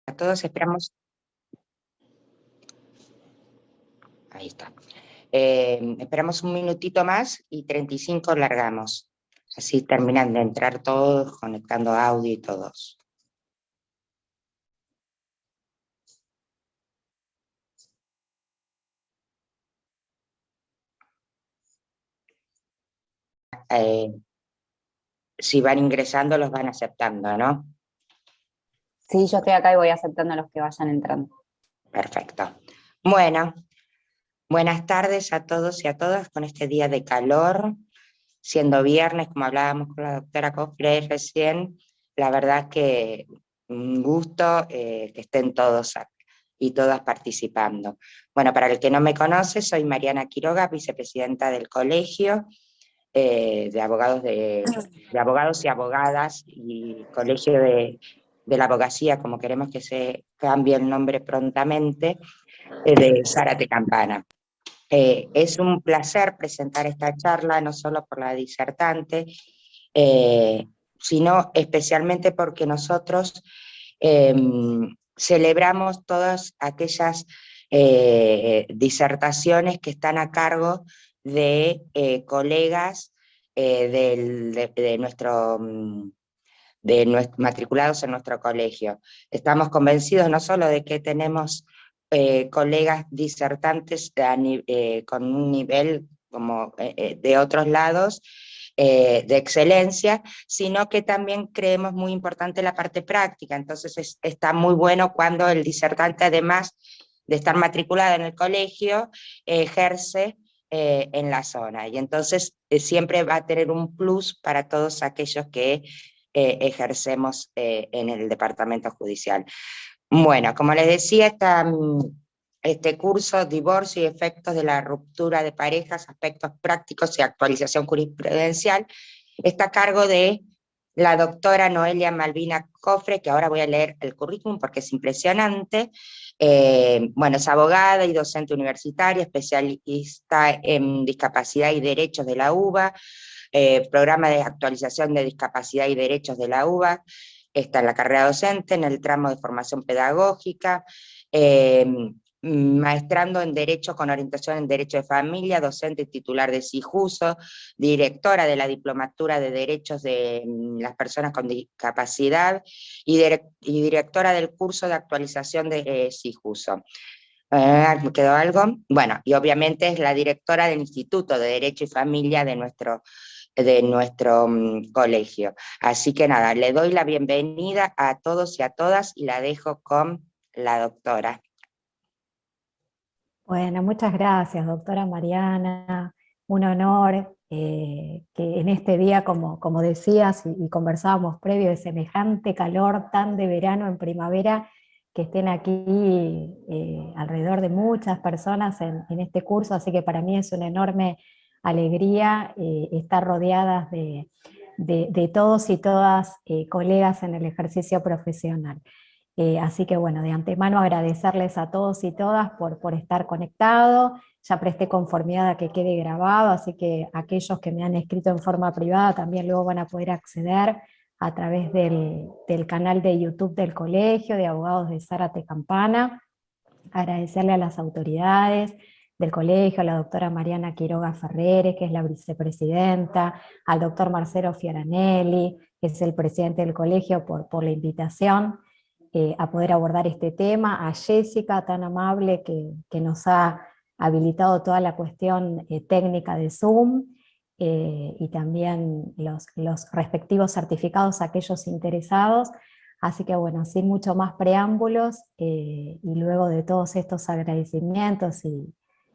A todos esperamos. Ahí está. Esperamos un minutito más y 35 largamos. Así terminan de entrar todos, conectando audio y todos. Si van ingresando, los van aceptando, ¿no? Sí, yo estoy acá y voy aceptando a los que vayan entrando. Perfecto. Bueno, buenas tardes a todos y a todas con este día de calor, siendo viernes, como hablábamos con la doctora Cofre recién. La verdad que un gusto que estén todos y todas participando. Bueno, para el que no me conoce, soy Mariana Quiroga, vicepresidenta del colegio de abogados y abogadas y colegio de la abogacía, como queremos que se cambie el nombre prontamente, de Zárate Campana. Es un placer presentar esta charla, no solo por la disertante, sino especialmente porque nosotros eh, celebramos todas aquellas disertaciones que están a cargo de colegas de nuestro matriculados en nuestro colegio. Estamos convencidos no solo de que tenemos colegas disertantes con un nivel como de otros lados, de excelencia, sino que también creemos muy importante la parte práctica. Entonces está muy bueno cuando el disertante, además de estar matriculado en el colegio, ejerce en la zona. Y entonces siempre va a tener un plus para todos aquellos que ejercemos en el departamento judicial. Bueno, como les decía, este curso, Divorcio y efectos de la ruptura de parejas, aspectos prácticos y actualización jurisprudencial, está a cargo de la doctora Noelia Malvina Cofre, que ahora voy a leer el currículum porque es impresionante. Bueno, es abogada y docente universitaria, especialista en discapacidad y derechos de la UBA, programa de actualización de discapacidad y derechos de la UBA, está en la carrera docente, en el tramo de formación pedagógica, maestrando en Derecho con orientación en Derecho de Familia, docente y titular de CIJUSO, directora de la Diplomatura de Derechos de las Personas con Discapacidad y directora del curso de actualización de CIJUSO. ¿Me quedó algo? Bueno, y obviamente es la directora del Instituto de Derecho y Familia de nuestro colegio. Así que nada, le doy la bienvenida a todos y a todas y la dejo con la doctora. Bueno, muchas gracias, doctora Mariana. Un honor que en este día, como decías y conversábamos previo, de semejante calor tan de verano en primavera, que estén aquí alrededor de muchas personas en este curso, así que para mí es una enorme alegría estar rodeadas de todos y todas colegas en el ejercicio profesional. Así que bueno, de antemano agradecerles a todos y todas por estar conectados. Ya presté conformidad a que quede grabado, así que aquellos que me han escrito en forma privada también luego van a poder acceder a través del canal de YouTube del Colegio de Abogados de Zárate Campana. Agradecerle a las autoridades del colegio, a la doctora Mariana Quiroga Ferreres, que es la vicepresidenta, al doctor Marcelo Fioranelli, que es el presidente del colegio, por la invitación a poder abordar este tema, a Jessica, tan amable, que nos ha habilitado toda la cuestión técnica de Zoom, y también los respectivos certificados a aquellos interesados. Así que bueno, sin mucho más preámbulos, y luego de todos estos agradecimientos y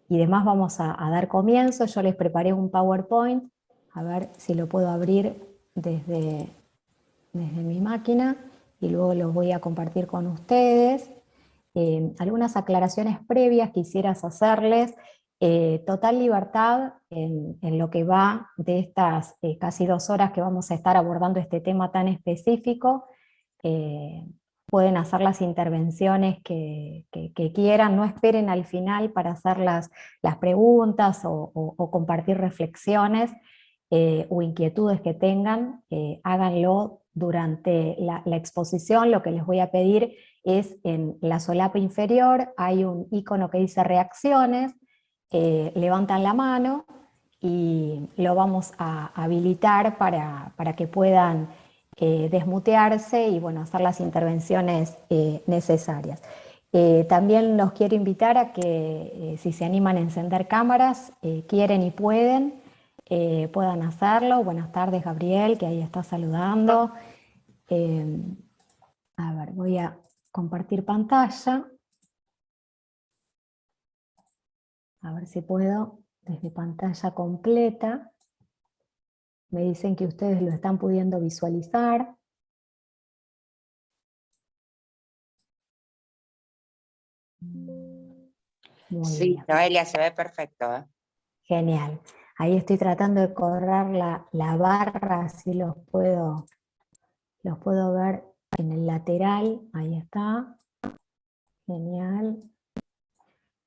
demás, vamos a dar comienzo. Yo les preparé un PowerPoint, a ver si lo puedo abrir desde mi máquina, y luego los voy a compartir con ustedes. Algunas aclaraciones previas quisieras hacerles. Total libertad en lo que va de estas casi 2 horas que vamos a estar abordando este tema tan específico. Pueden hacer las intervenciones que quieran, no esperen al final para hacer las preguntas o compartir reflexiones o inquietudes que tengan. Háganlo durante la exposición. Lo que les voy a pedir es en la solapa inferior, hay un icono que dice reacciones, levantan la mano y lo vamos a habilitar para que puedan desmutearse y bueno, hacer las intervenciones necesarias. También los quiero invitar a que si se animan a encender cámaras, quieren y pueden hacerlo. Buenas tardes, Gabriel, que ahí está saludando. A ver, voy a compartir pantalla. A ver si puedo, desde pantalla completa. Me dicen que ustedes lo están pudiendo visualizar. Muy Sí, bien. Noelia, se ve perfecto, ¿eh? Genial. Ahí estoy tratando de correr la barra, así los puedo ver en el lateral. Ahí está. Genial.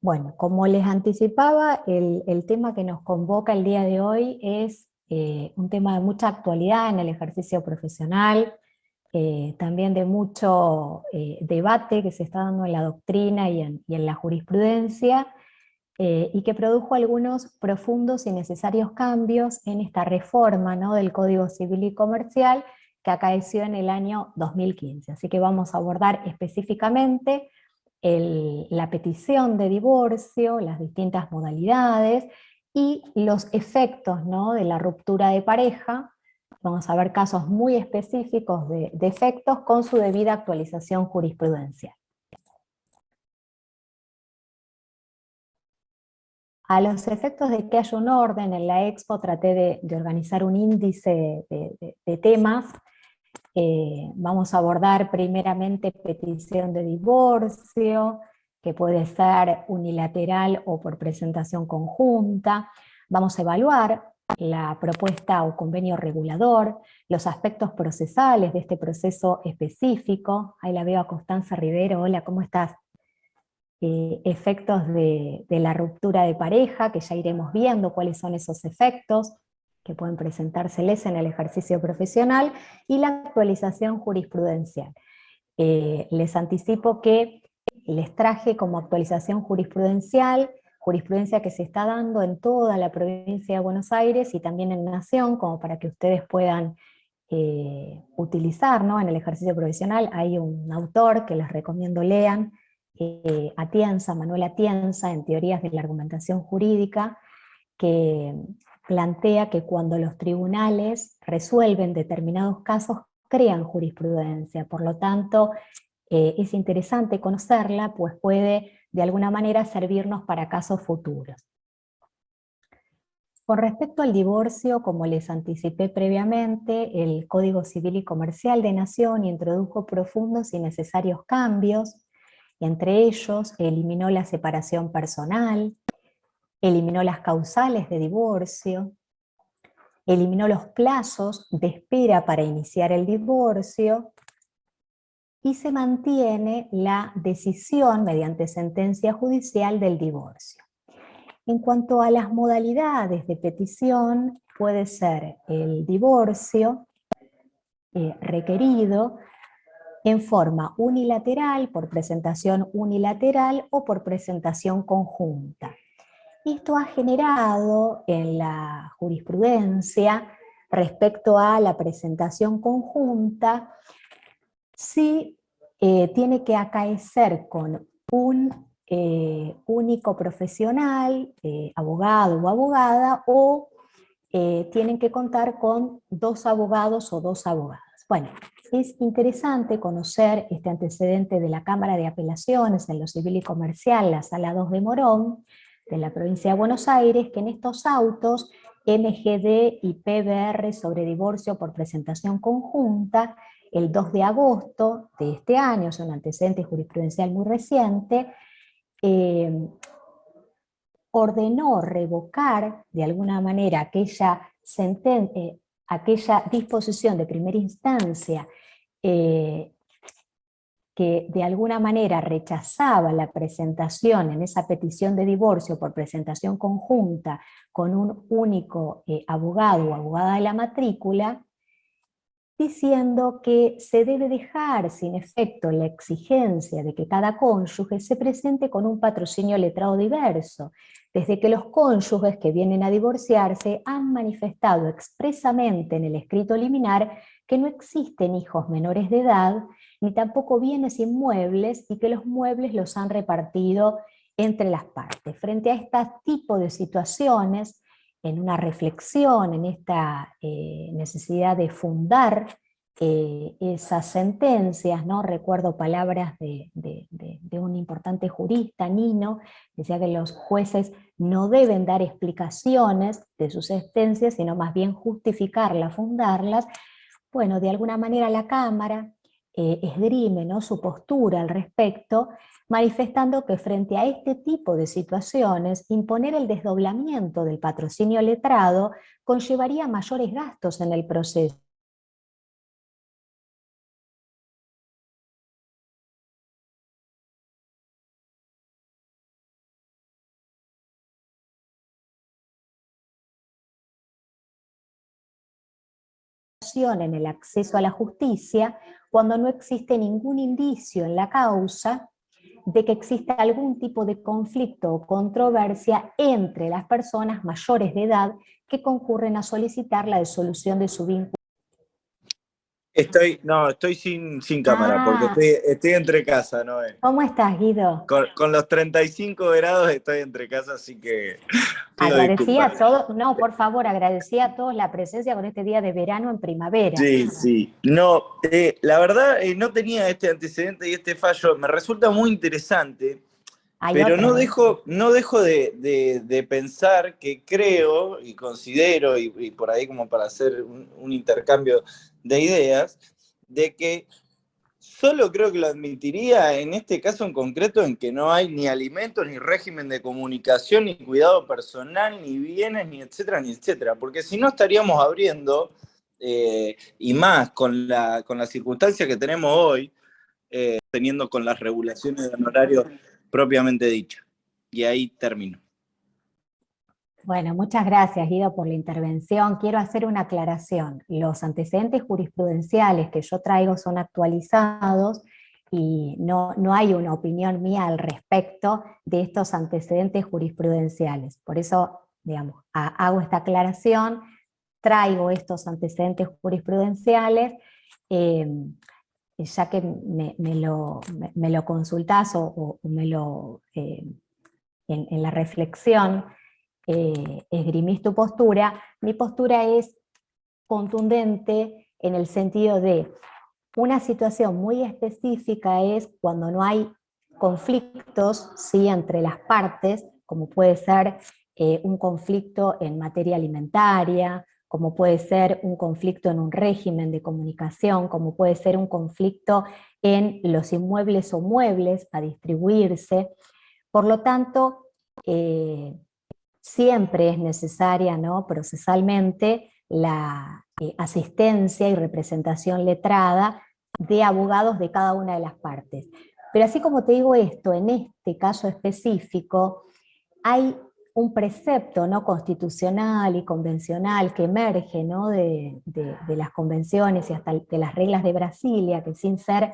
Bueno, como les anticipaba, el tema que nos convoca el día de hoy es un tema de mucha actualidad en el ejercicio profesional, también de mucho debate que se está dando en la doctrina y en la jurisprudencia, y que produjo algunos profundos y necesarios cambios en esta reforma, ¿no?, del Código Civil y Comercial que acaeció en el año 2015. Así que vamos a abordar específicamente la petición de divorcio, las distintas modalidades y los efectos, ¿no?, de la ruptura de pareja. Vamos a ver casos muy específicos de efectos con su debida actualización jurisprudencial. A los efectos de que haya un orden, en la expo traté de organizar un índice de temas. Vamos a abordar primeramente petición de divorcio, que puede ser unilateral o por presentación conjunta. Vamos a evaluar la propuesta o convenio regulador, los aspectos procesales de este proceso específico. Ahí la veo a Constanza Rivero. Hola, ¿cómo estás? Efectos de la ruptura de pareja, que ya iremos viendo cuáles son esos efectos que pueden presentárseles en el ejercicio profesional, y la actualización jurisprudencial. Les anticipo que les traje como actualización jurisprudencial, jurisprudencia que se está dando en toda la provincia de Buenos Aires y también en Nación, como para que ustedes puedan utilizar, ¿no?, en el ejercicio profesional. Hay un autor que les recomiendo lean, Atienza, Manuel Atienza, en Teorías de la Argumentación Jurídica, que plantea que cuando los tribunales resuelven determinados casos, crean jurisprudencia. Por lo tanto, es interesante conocerla, pues puede de alguna manera servirnos para casos futuros. Con respecto al divorcio, como les anticipé previamente, el Código Civil y Comercial de Nación introdujo profundos y necesarios cambios. Entre ellos, eliminó la separación personal, eliminó las causales de divorcio, eliminó los plazos de espera para iniciar el divorcio y se mantiene la decisión mediante sentencia judicial del divorcio. En cuanto a las modalidades de petición, puede ser el divorcio requerido en forma unilateral, por presentación unilateral o por presentación conjunta. Esto ha generado en la jurisprudencia respecto a la presentación conjunta, si tiene que acaecer con un único profesional, abogado o abogada, o tienen que contar con dos abogados o dos abogadas. Bueno, es interesante conocer este antecedente de la Cámara de Apelaciones en lo Civil y Comercial, la Sala 2 de Morón, de la provincia de Buenos Aires, que en estos autos, MGD y PBR sobre divorcio por presentación conjunta, el 2 de agosto de este año, es un antecedente jurisprudencial muy reciente, ordenó revocar de alguna manera aquella disposición de primera instancia que de alguna manera rechazaba la presentación en esa petición de divorcio por presentación conjunta con un único abogado o abogada de la matrícula, diciendo que se debe dejar sin efecto la exigencia de que cada cónyuge se presente con un patrocinio letrado diverso, desde que los cónyuges que vienen a divorciarse han manifestado expresamente en el escrito liminar que no existen hijos menores de edad, ni tampoco bienes inmuebles, y que los muebles los han repartido entre las partes. Frente a este tipo de situaciones, en una reflexión, en esta necesidad de fundar esas sentencias, ¿no? Recuerdo palabras de un importante jurista, Nino, decía que los jueces no deben dar explicaciones de sus sentencias, sino más bien justificarlas, fundarlas. Bueno, de alguna manera la Cámara esgrime, ¿no?, su postura al respecto, manifestando que frente a este tipo de situaciones, imponer el desdoblamiento del patrocinio letrado conllevaría mayores gastos en el proceso. En el acceso a la justicia, cuando no existe ningún indicio en la causa de que exista algún tipo de conflicto o controversia entre las personas mayores de edad que concurren a solicitar la disolución de su vínculo. Estoy sin cámara, porque estoy entre casa, ¿no? ¿Cómo estás, Guido? Con los 35 grados estoy entre casa, así que pido Agradecía a disculpas. todos, no, por favor, agradecía a todos la presencia con este día de verano en primavera. Sí. No, la verdad no tenía este antecedente y este fallo. Me resulta muy interesante, pero no dejo de pensar que creo y considero, y por ahí como para hacer un intercambio de ideas, de que solo creo que lo admitiría en este caso en concreto, en que no hay ni alimentos, ni régimen de comunicación, ni cuidado personal, ni bienes, ni etcétera, porque si no estaríamos abriendo, y más con la circunstancia que tenemos hoy, teniendo con las regulaciones de honorarios propiamente dichas. Y ahí termino. Bueno, muchas gracias, Guido, por la intervención. Quiero hacer una aclaración. Los antecedentes jurisprudenciales que yo traigo son actualizados y no hay una opinión mía al respecto de estos antecedentes jurisprudenciales. Por eso, digamos, hago esta aclaración, traigo estos antecedentes jurisprudenciales, ya que me lo consultás o me lo en la reflexión esgrimís tu postura. Mi postura es contundente en el sentido de una situación muy específica es cuando no hay conflictos, ¿sí?, entre las partes, como puede ser un conflicto en materia alimentaria, como puede ser un conflicto en un régimen de comunicación, como puede ser un conflicto en los inmuebles o muebles a distribuirse. Por lo tanto, siempre es necesaria, ¿no?, procesalmente la asistencia y representación letrada de abogados de cada una de las partes. Pero así como te digo esto, en este caso específico hay un precepto, ¿no?, constitucional y convencional que emerge, ¿no?, de las convenciones y hasta de las reglas de Brasilia, que sin ser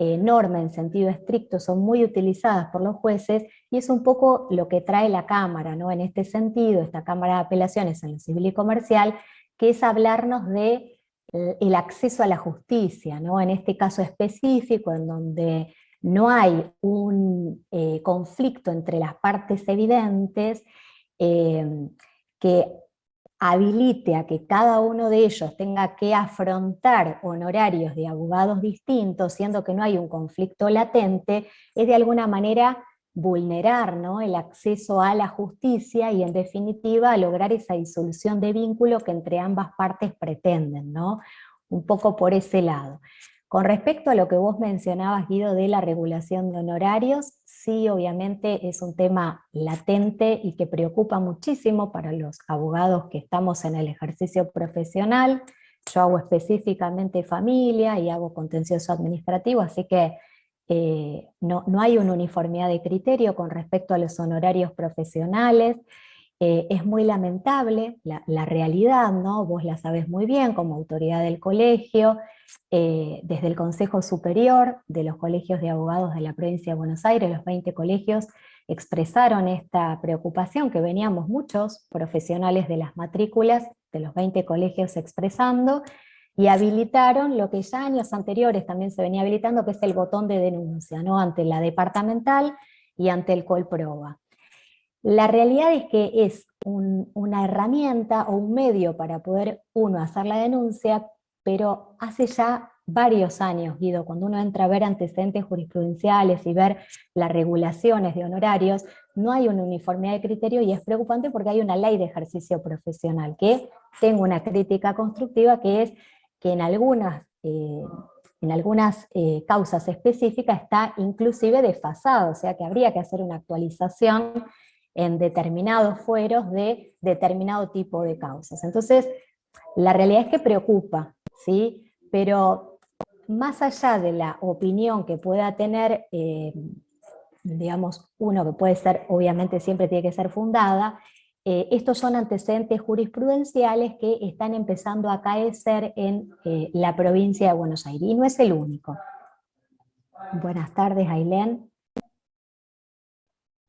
norma en sentido estricto son muy utilizadas por los jueces, y es un poco lo que trae la Cámara, ¿no?, en este sentido, esta Cámara de Apelaciones en lo civil y comercial, que es hablarnos de el acceso a la justicia, ¿no?, en este caso específico, en donde no hay un conflicto entre las partes evidentes, que habilite a que cada uno de ellos tenga que afrontar honorarios de abogados distintos, siendo que no hay un conflicto latente, es de alguna manera vulnerar, ¿no?, el acceso a la justicia y en definitiva lograr esa disolución de vínculo que entre ambas partes pretenden, ¿no? Un poco por ese lado. Con respecto a lo que vos mencionabas, Guido, de la regulación de honorarios, sí, obviamente es un tema latente y que preocupa muchísimo para los abogados que estamos en el ejercicio profesional. Yo hago específicamente familia y hago contencioso administrativo, así que no hay una uniformidad de criterio con respecto a los honorarios profesionales. Es muy lamentable la realidad, ¿no? Vos la sabés muy bien como autoridad del colegio, desde el Consejo Superior de los Colegios de Abogados de la Provincia de Buenos Aires, los 20 colegios expresaron esta preocupación que veníamos muchos profesionales de las matrículas de los 20 colegios expresando, y habilitaron lo que ya años anteriores también se venía habilitando, que es el botón de denuncia, ¿no? Ante la departamental y ante el Colproba. La realidad es que es una herramienta o un medio para poder uno hacer la denuncia, pero hace ya varios años, Guido, cuando uno entra a ver antecedentes jurisprudenciales y ver las regulaciones de honorarios, no hay una uniformidad de criterio, y es preocupante porque hay una ley de ejercicio profesional, que tengo una crítica constructiva, que es que en algunas causas específicas está inclusive desfasado, o sea que habría que hacer una actualización en determinados fueros de determinado tipo de causas. Entonces, la realidad es que preocupa, ¿sí? Pero más allá de la opinión que pueda tener, digamos, uno que puede ser, obviamente siempre tiene que ser fundada, estos son antecedentes jurisprudenciales que están empezando a acaecer en la provincia de Buenos Aires, y no es el único. Buenas tardes, Ailén.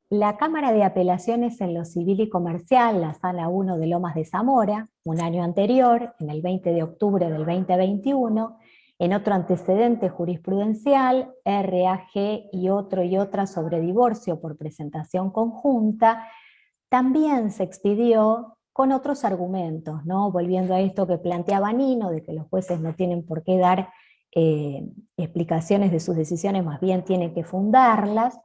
La Cámara de Apelaciones en lo Civil y Comercial, la Sala 1 de Lomas de Zamora, un año anterior, en el 20 de octubre del 2021, en otro antecedente jurisprudencial, RAG y otra sobre divorcio por presentación conjunta, también se expidió con otros argumentos, ¿no? Volviendo a esto que planteaba Nino, de que los jueces no tienen por qué dar explicaciones de sus decisiones, más bien tienen que fundarlas.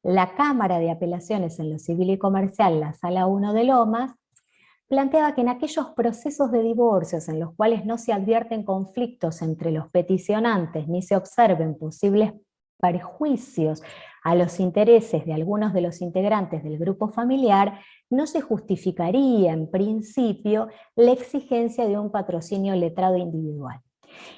La Cámara de Apelaciones en lo Civil y Comercial, la Sala 1 de Lomas, planteaba que en aquellos procesos de divorcios en los cuales no se advierten conflictos entre los peticionantes ni se observen posibles perjuicios a los intereses de algunos de los integrantes del grupo familiar, no se justificaría en principio la exigencia de un patrocinio letrado individual.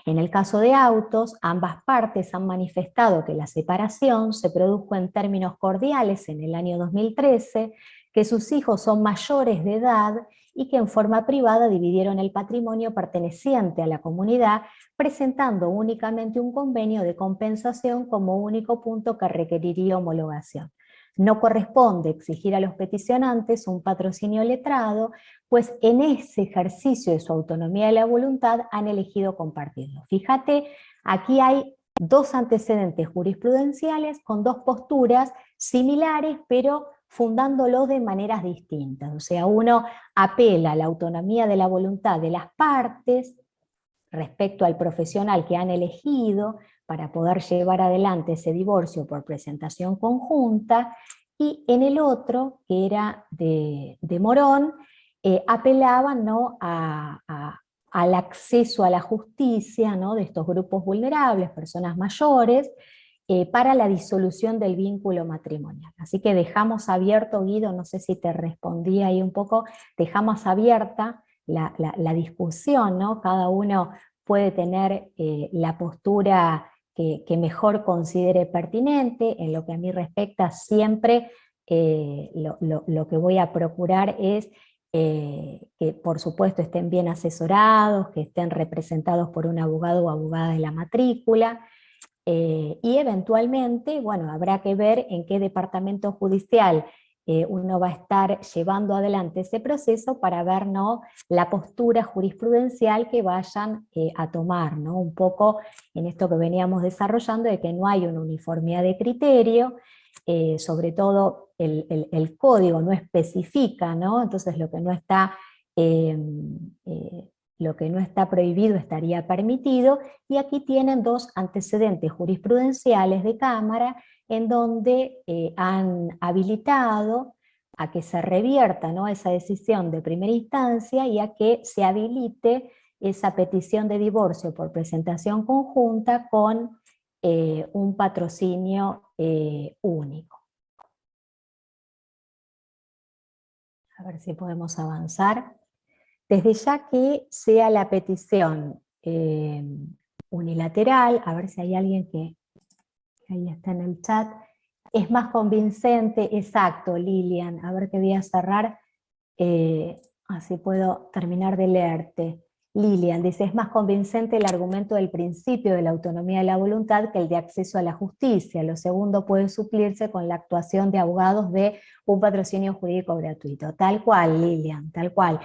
En el caso de autos, ambas partes han manifestado que la separación se produjo en términos cordiales en el año 2013, que sus hijos son mayores de edad y que en forma privada dividieron el patrimonio perteneciente a la comunidad, presentando únicamente un convenio de compensación como único punto que requeriría homologación. No corresponde exigir a los peticionantes un patrocinio letrado, pues en ese ejercicio de su autonomía de la voluntad han elegido compartirlo. Fíjate, aquí hay dos antecedentes jurisprudenciales con dos posturas similares, pero fundándolo de maneras distintas. O sea, uno apela a la autonomía de la voluntad de las partes respecto al profesional que han elegido para poder llevar adelante ese divorcio por presentación conjunta, y en el otro, que era de Morón, apelaban, ¿no?, al acceso a la justicia, ¿no?, de estos grupos vulnerables, personas mayores, para la disolución del vínculo matrimonial. Así que dejamos abierto, Guido, no sé si te respondí ahí un poco, dejamos abierta la discusión, ¿no? Cada uno puede tener la postura que mejor considere pertinente. En lo que a mí respecta, siempre lo que voy a procurar es que por supuesto estén bien asesorados, que estén representados por un abogado o abogada de la matrícula, y eventualmente, bueno, habrá que ver en qué departamento judicial uno va a estar llevando adelante ese proceso para ver, ¿no?, la postura jurisprudencial que vayan a tomar, ¿no?, un poco en esto que veníamos desarrollando, de que no hay una uniformidad de criterio, sobre todo el código no especifica, ¿no? Entonces lo que no está prohibido estaría permitido, y aquí tienen dos antecedentes jurisprudenciales de Cámara en donde han habilitado a que se revierta, ¿no?, esa decisión de primera instancia, y a que se habilite esa petición de divorcio por presentación conjunta con un patrocinio único. A ver si podemos avanzar. Desde ya que sea la petición unilateral, a ver si hay alguien que ahí está en el chat, es más convincente, exacto, Lilian, a ver que voy a cerrar, Así puedo terminar de leerte. Lilian dice, es más convincente el argumento del principio de la autonomía de la voluntad que el de acceso a la justicia. Lo segundo puede suplirse con la actuación de abogados de un patrocinio jurídico gratuito. Tal cual, Lilian, tal cual.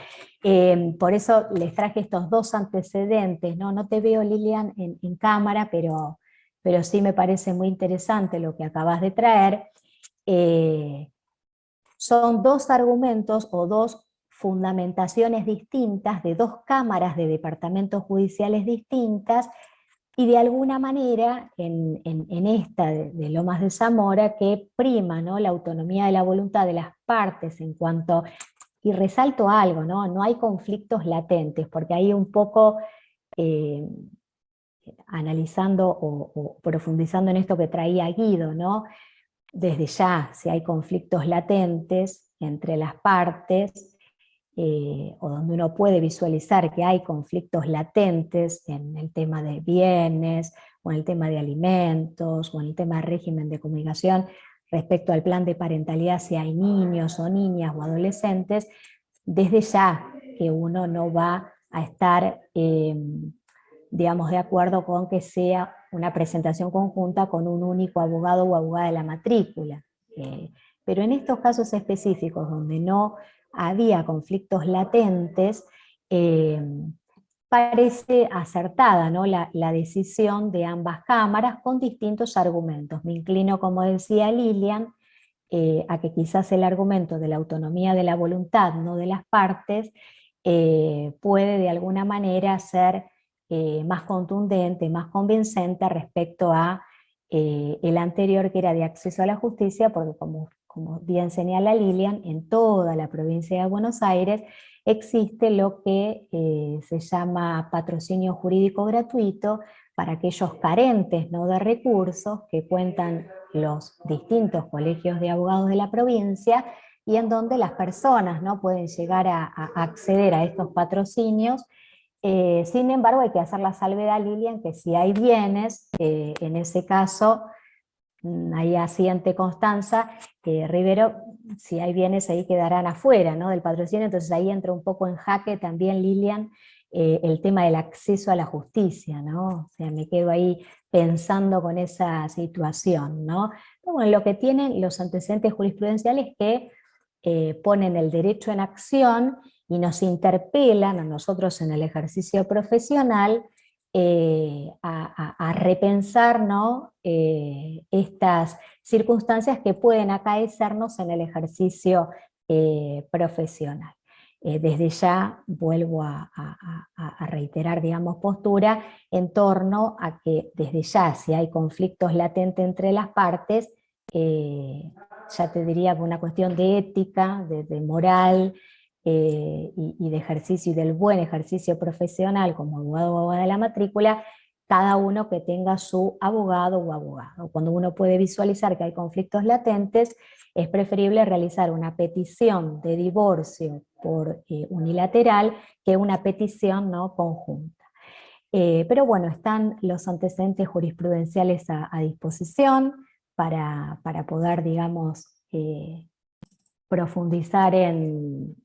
Por eso les traje estos dos antecedentes, ¿no? No te veo, Lilian, en cámara, pero sí me parece muy interesante lo que acabas de traer. Son dos argumentos o dos fundamentaciones distintas de dos cámaras de departamentos judiciales distintas, y de alguna manera en esta de Lomas de Zamora que prima, ¿no?, la autonomía de la voluntad de las partes en cuanto, y resalto algo, no hay conflictos latentes, porque ahí un poco analizando o profundizando en esto que traía Guido, ¿no? Desde ya, si hay conflictos latentes entre las partes, o donde uno puede visualizar que hay conflictos latentes en el tema de bienes, o en el tema de alimentos, o en el tema de régimen de comunicación, respecto al plan de parentalidad, si hay niños o niñas o adolescentes, desde ya que uno no va a estar, digamos, de acuerdo con que sea una presentación conjunta con un único abogado o abogada de la matrícula. Pero en estos casos específicos donde no había conflictos latentes, parece acertada, ¿no?, la decisión de ambas cámaras con distintos argumentos. Me inclino, como decía Lilian, a que quizás el argumento de la autonomía de la voluntad, no de las partes, puede de alguna manera ser más contundente, más convincente respecto a el anterior, que era de acceso a la justicia, porque como bien señala Lilian, en toda la provincia de Buenos Aires existe lo que se llama patrocinio jurídico gratuito para aquellos carentes, ¿no?, de recursos que cuentan los distintos colegios de abogados de la provincia, y en donde las personas, ¿no?, pueden llegar a acceder a estos patrocinios. Sin embargo, hay que hacer la salvedad, Lilian, que si hay bienes, en ese caso, ahí asiente Constanza, Rivero, si hay bienes ahí quedarán afuera, ¿no?, del patrocinio. Entonces ahí entra un poco en jaque también, Lilian, el tema del acceso a la justicia, ¿no? O sea, me quedo ahí pensando con esa situación, ¿no? Pero bueno, lo que tienen los antecedentes jurisprudenciales que ponen el derecho en acción y nos interpelan a nosotros en el ejercicio profesional a repensar, ¿no?, estas circunstancias que pueden acaecernos en el ejercicio profesional. Desde ya vuelvo a reiterar, digamos, postura en torno a que desde ya, si hay conflictos latentes entre las partes, ya te diría, por una cuestión de ética, de moral, y de ejercicio, y del buen ejercicio profesional como abogado o abogada de la matrícula, cada uno que tenga su abogado o abogado. Cuando uno puede visualizar que hay conflictos latentes, es preferible realizar una petición de divorcio por unilateral que una petición, ¿no?, conjunta. Pero bueno, están los antecedentes jurisprudenciales a disposición para poder, digamos, profundizar en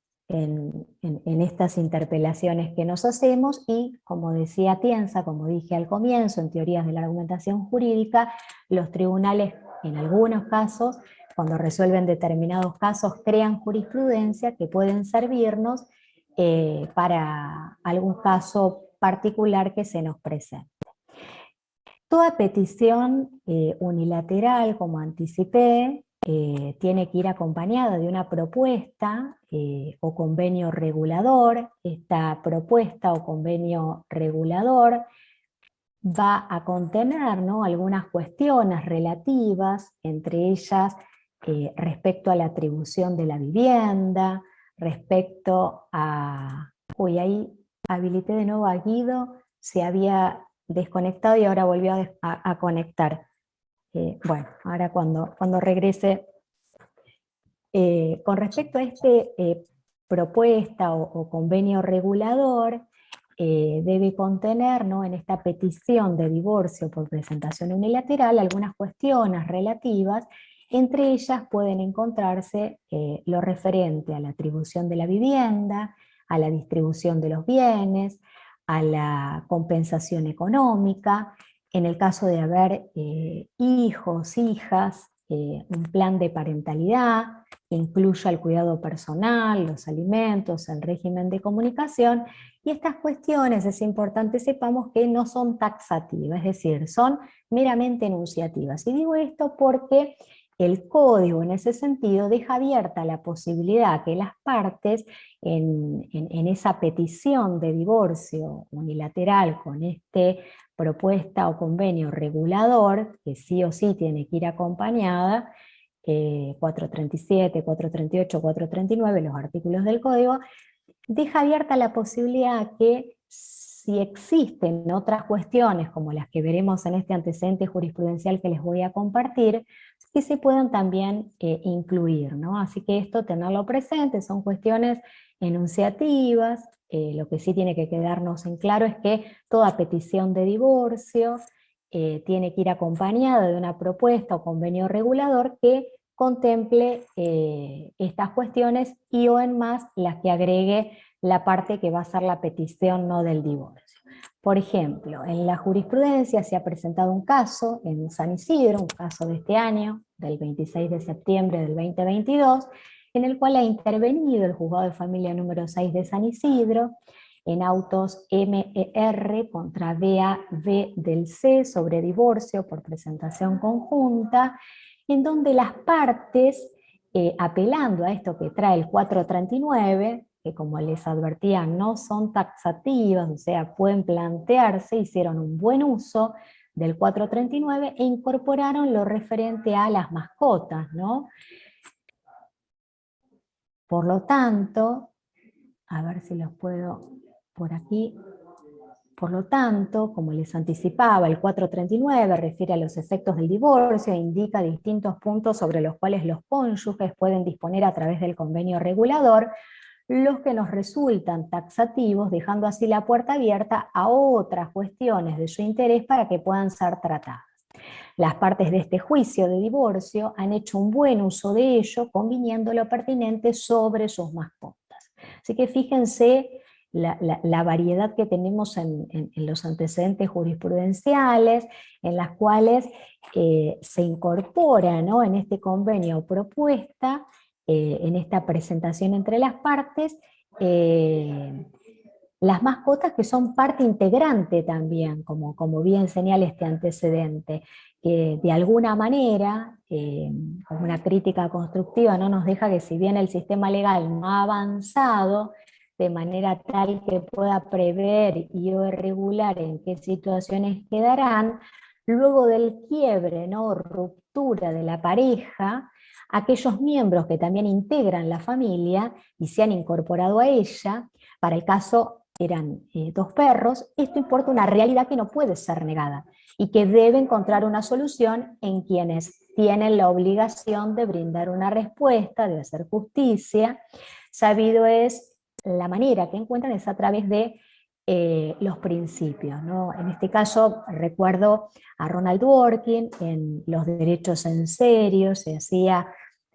estas interpelaciones que nos hacemos, y como decía Tienza, como dije al comienzo, en teorías de la argumentación jurídica, los tribunales en algunos casos, cuando resuelven determinados casos, crean jurisprudencia que pueden servirnos para algún caso particular que se nos presente. Toda petición unilateral, como anticipé, tiene que ir acompañada de una propuesta o convenio regulador. Esta propuesta o convenio regulador va a contener, ¿no?, algunas cuestiones relativas, entre ellas respecto a la atribución de la vivienda, respecto a... Uy, ahí habilité de nuevo a Guido, se había desconectado y ahora volvió a conectar. Bueno, ahora cuando regrese. Con respecto a esta propuesta o convenio regulador, debe contener, ¿no?, en esta petición de divorcio por presentación unilateral algunas cuestiones relativas Entre ellas pueden encontrarse lo referente a la atribución de la vivienda, a la distribución de los bienes, a la compensación económica, en el caso de haber hijos, hijas, un plan de parentalidad que incluya el cuidado personal, los alimentos, el régimen de comunicación, y estas cuestiones es importante sepamos que no son taxativas, es decir, son meramente enunciativas. Y digo esto porque el código en ese sentido deja abierta la posibilidad que las partes en esa petición de divorcio unilateral con propuesta o convenio regulador, que sí o sí tiene que ir acompañada, 437, 438, 439, los artículos del código, deja abierta la posibilidad que si existen otras cuestiones como las que veremos en este antecedente jurisprudencial que les voy a compartir, que se puedan también incluir, ¿no? Así que esto tenerlo presente, son cuestiones enunciativas, lo que sí tiene que quedarnos en claro es que toda petición de divorcio tiene que ir acompañada de una propuesta o convenio regulador que contemple estas cuestiones y o en más las que agregue la parte que va a ser la petición no del divorcio. Por ejemplo, en la jurisprudencia se ha presentado un caso en San Isidro, un caso de este año, del 26 de septiembre del 2022, en el cual ha intervenido el Juzgado de Familia número 6 de San Isidro, en autos MER contra BAV del C sobre divorcio por presentación conjunta, en donde las partes, apelando a esto que trae el 439, que como les advertía no son taxativas, o sea, pueden plantearse, hicieron un buen uso del 439 e incorporaron lo referente a las mascotas, ¿no? Por lo tanto, a ver si los puedo por aquí. Por lo tanto, como les anticipaba, el 439 refiere a los efectos del divorcio e indica distintos puntos sobre los cuales los cónyuges pueden disponer a través del convenio regulador, los que nos resultan taxativos, dejando así la puerta abierta a otras cuestiones de su interés para que puedan ser tratadas. Las partes de este juicio de divorcio han hecho un buen uso de ello, conviniendo lo pertinente sobre sus mascotas. Así que fíjense la variedad que tenemos en los antecedentes jurisprudenciales, en las cuales se incorpora, ¿no?, en este convenio propuesta, en esta presentación entre las partes, las mascotas que son parte integrante también, como bien señala este antecedente, que de alguna manera, como una crítica constructiva, no nos deja que si bien el sistema legal no ha avanzado de manera tal que pueda prever y o regular en qué situaciones quedarán, luego del quiebre, ¿no?, ruptura de la pareja, aquellos miembros que también integran la familia y se han incorporado a ella, para el caso eran 2 perros, esto importa una realidad que no puede ser negada y que debe encontrar una solución en quienes tienen la obligación de brindar una respuesta, de hacer justicia. Sabido es, la manera que encuentran es a través de los principios, ¿no? En este caso recuerdo a Ronald Dworkin en Los derechos en serio, se hacía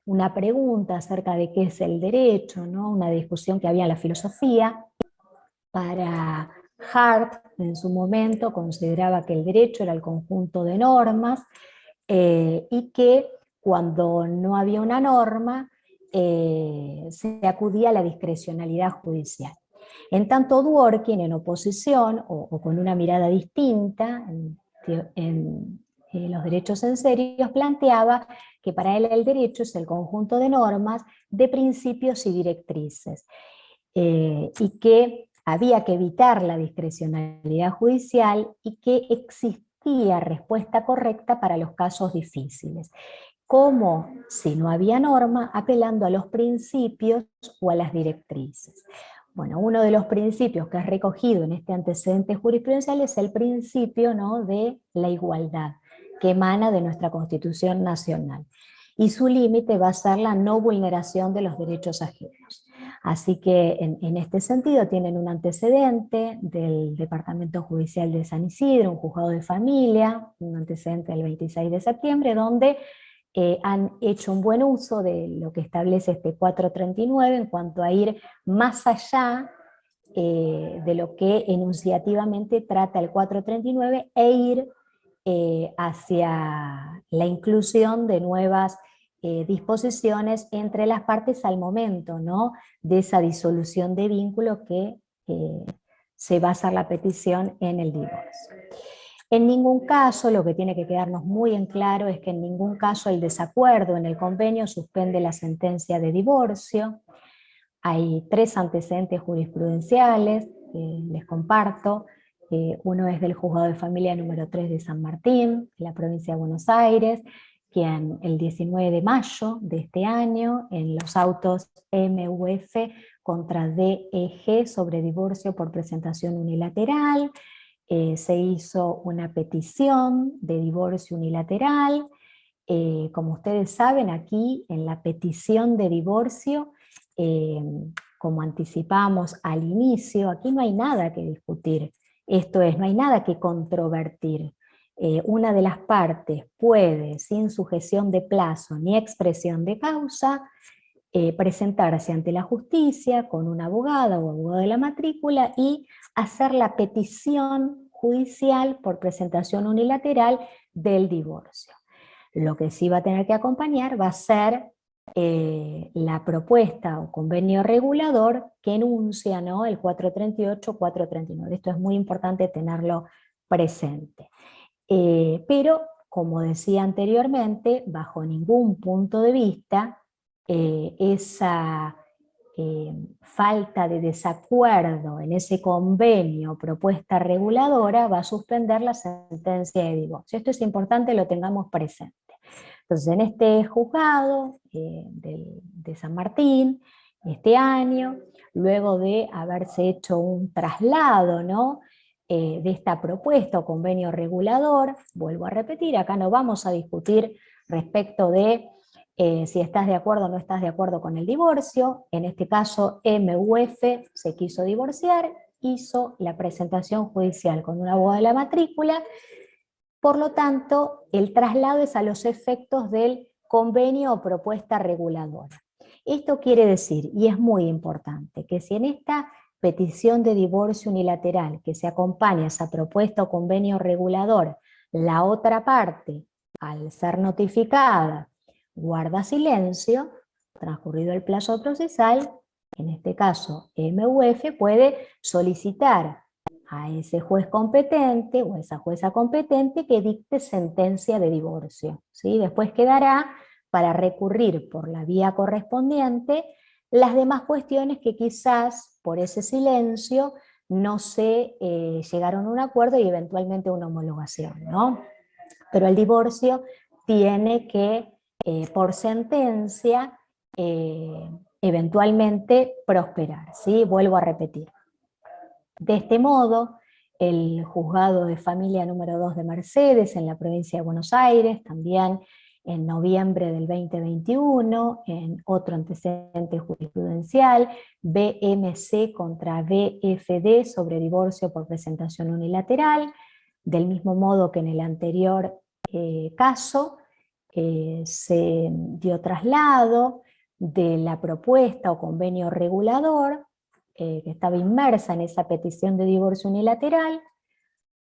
una pregunta acerca de qué es el derecho, ¿no?, una discusión que había en la filosofía. Para Hart, en su momento, consideraba que el derecho era el conjunto de normas y que cuando no había una norma se acudía a la discrecionalidad judicial. En tanto Dworkin, en oposición o con una mirada distinta en Los derechos en serio, planteaba que para él el derecho es el conjunto de normas, de principios y directrices, y que había que evitar la discrecionalidad judicial y que existía respuesta correcta para los casos difíciles. Como si no había norma, apelando a los principios o a las directrices. Bueno, uno de los principios que es recogido en este antecedente jurisprudencial es el principio, ¿no?, de la igualdad, que emana de nuestra Constitución Nacional. Y su límite va a ser la no vulneración de los derechos ajenos. Así que en este sentido tienen un antecedente del Departamento Judicial de San Isidro, un juzgado de familia, un antecedente del 26 de septiembre, donde han hecho un buen uso de lo que establece este 439 en cuanto a ir más allá de lo que enunciativamente trata el 439 e ir hacia la inclusión de nuevas disposiciones entre las partes al momento, ¿no?, de esa disolución de vínculo que se basa la petición en el divorcio. En ningún caso, lo que tiene que quedarnos muy en claro es que en ningún caso el desacuerdo en el convenio suspende la sentencia de divorcio. Hay 3 antecedentes jurisprudenciales que les comparto. Uno es del Juzgado de Familia número 3 de San Martín, en la provincia de Buenos Aires, quien el 19 de mayo de este año, en los autos MUF contra DEG sobre divorcio por presentación unilateral, se hizo una petición de divorcio unilateral. Como ustedes saben, aquí en la petición de divorcio, como anticipamos al inicio, aquí no hay nada que discutir. Esto es, no hay nada que controvertir. Una de las partes puede, sin sujeción de plazo ni expresión de causa, presentarse ante la justicia con una abogada o abogado de la matrícula y hacer la petición judicial por presentación unilateral del divorcio. Lo que sí va a tener que acompañar va a ser la propuesta o convenio regulador que enuncia, ¿no?, el 438, 439. Esto es muy importante tenerlo presente. Pero, como decía anteriormente, bajo ningún punto de vista, esa falta de desacuerdo en ese convenio, propuesta reguladora, va a suspender la sentencia de divorcio. Esto es importante, lo tengamos presente. Entonces, en este juzgado de San Martín, este año, luego de haberse hecho un traslado, ¿no?, de esta propuesta o convenio regulador, vuelvo a repetir, acá no vamos a discutir respecto de si estás de acuerdo o no estás de acuerdo con el divorcio. En este caso, MUF se quiso divorciar, hizo la presentación judicial con un abogado de la matrícula. Por lo tanto, el traslado es a los efectos del convenio o propuesta reguladora. Esto quiere decir, y es muy importante, que si en esta petición de divorcio unilateral que se acompaña a esa propuesta o convenio regulador, la otra parte, al ser notificada, guarda silencio, transcurrido el plazo procesal, en este caso MUF puede solicitar a ese juez competente o a esa jueza competente que dicte sentencia de divorcio, ¿sí? Después quedará para recurrir por la vía correspondiente las demás cuestiones que quizás por ese silencio no se llegaron a un acuerdo y eventualmente una homologación, ¿no? Pero el divorcio tiene que, por sentencia, eventualmente prosperar, ¿sí? Vuelvo a repetir. De este modo, el Juzgado de Familia número 2 de Mercedes, en la provincia de Buenos Aires, también en noviembre del 2021, en otro antecedente jurisprudencial, BMC contra BFD sobre divorcio por presentación unilateral, del mismo modo que en el anterior caso, se dio traslado de la propuesta o convenio regulador que estaba inmersa en esa petición de divorcio unilateral.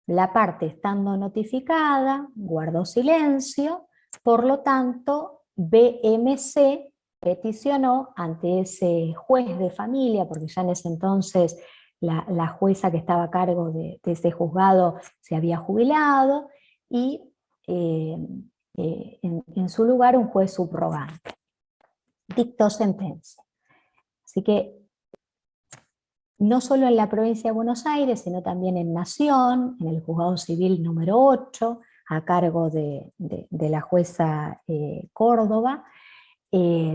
La parte, estando notificada, guardó silencio, por lo tanto, BMC peticionó ante ese juez de familia, porque ya en ese entonces la jueza que estaba a cargo de ese juzgado se había jubilado, y en su lugar un juez subrogante. Dictó sentencia. Así que no solo en la provincia de Buenos Aires, sino también en Nación, en el Juzgado Civil número 8, a cargo de la jueza Córdoba.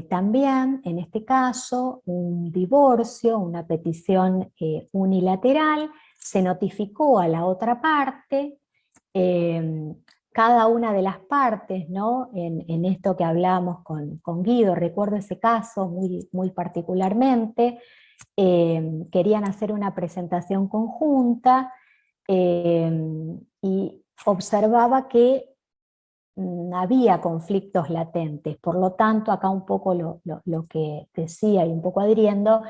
También, en este caso, un divorcio, una petición unilateral, se notificó a la otra parte. Cada una de las partes, ¿no?, en esto que hablamos con Guido, recuerdo ese caso muy particularmente. Querían hacer una presentación conjunta y observaba que había conflictos latentes. Por lo tanto, acá un poco lo que decía y un poco adhiriendo,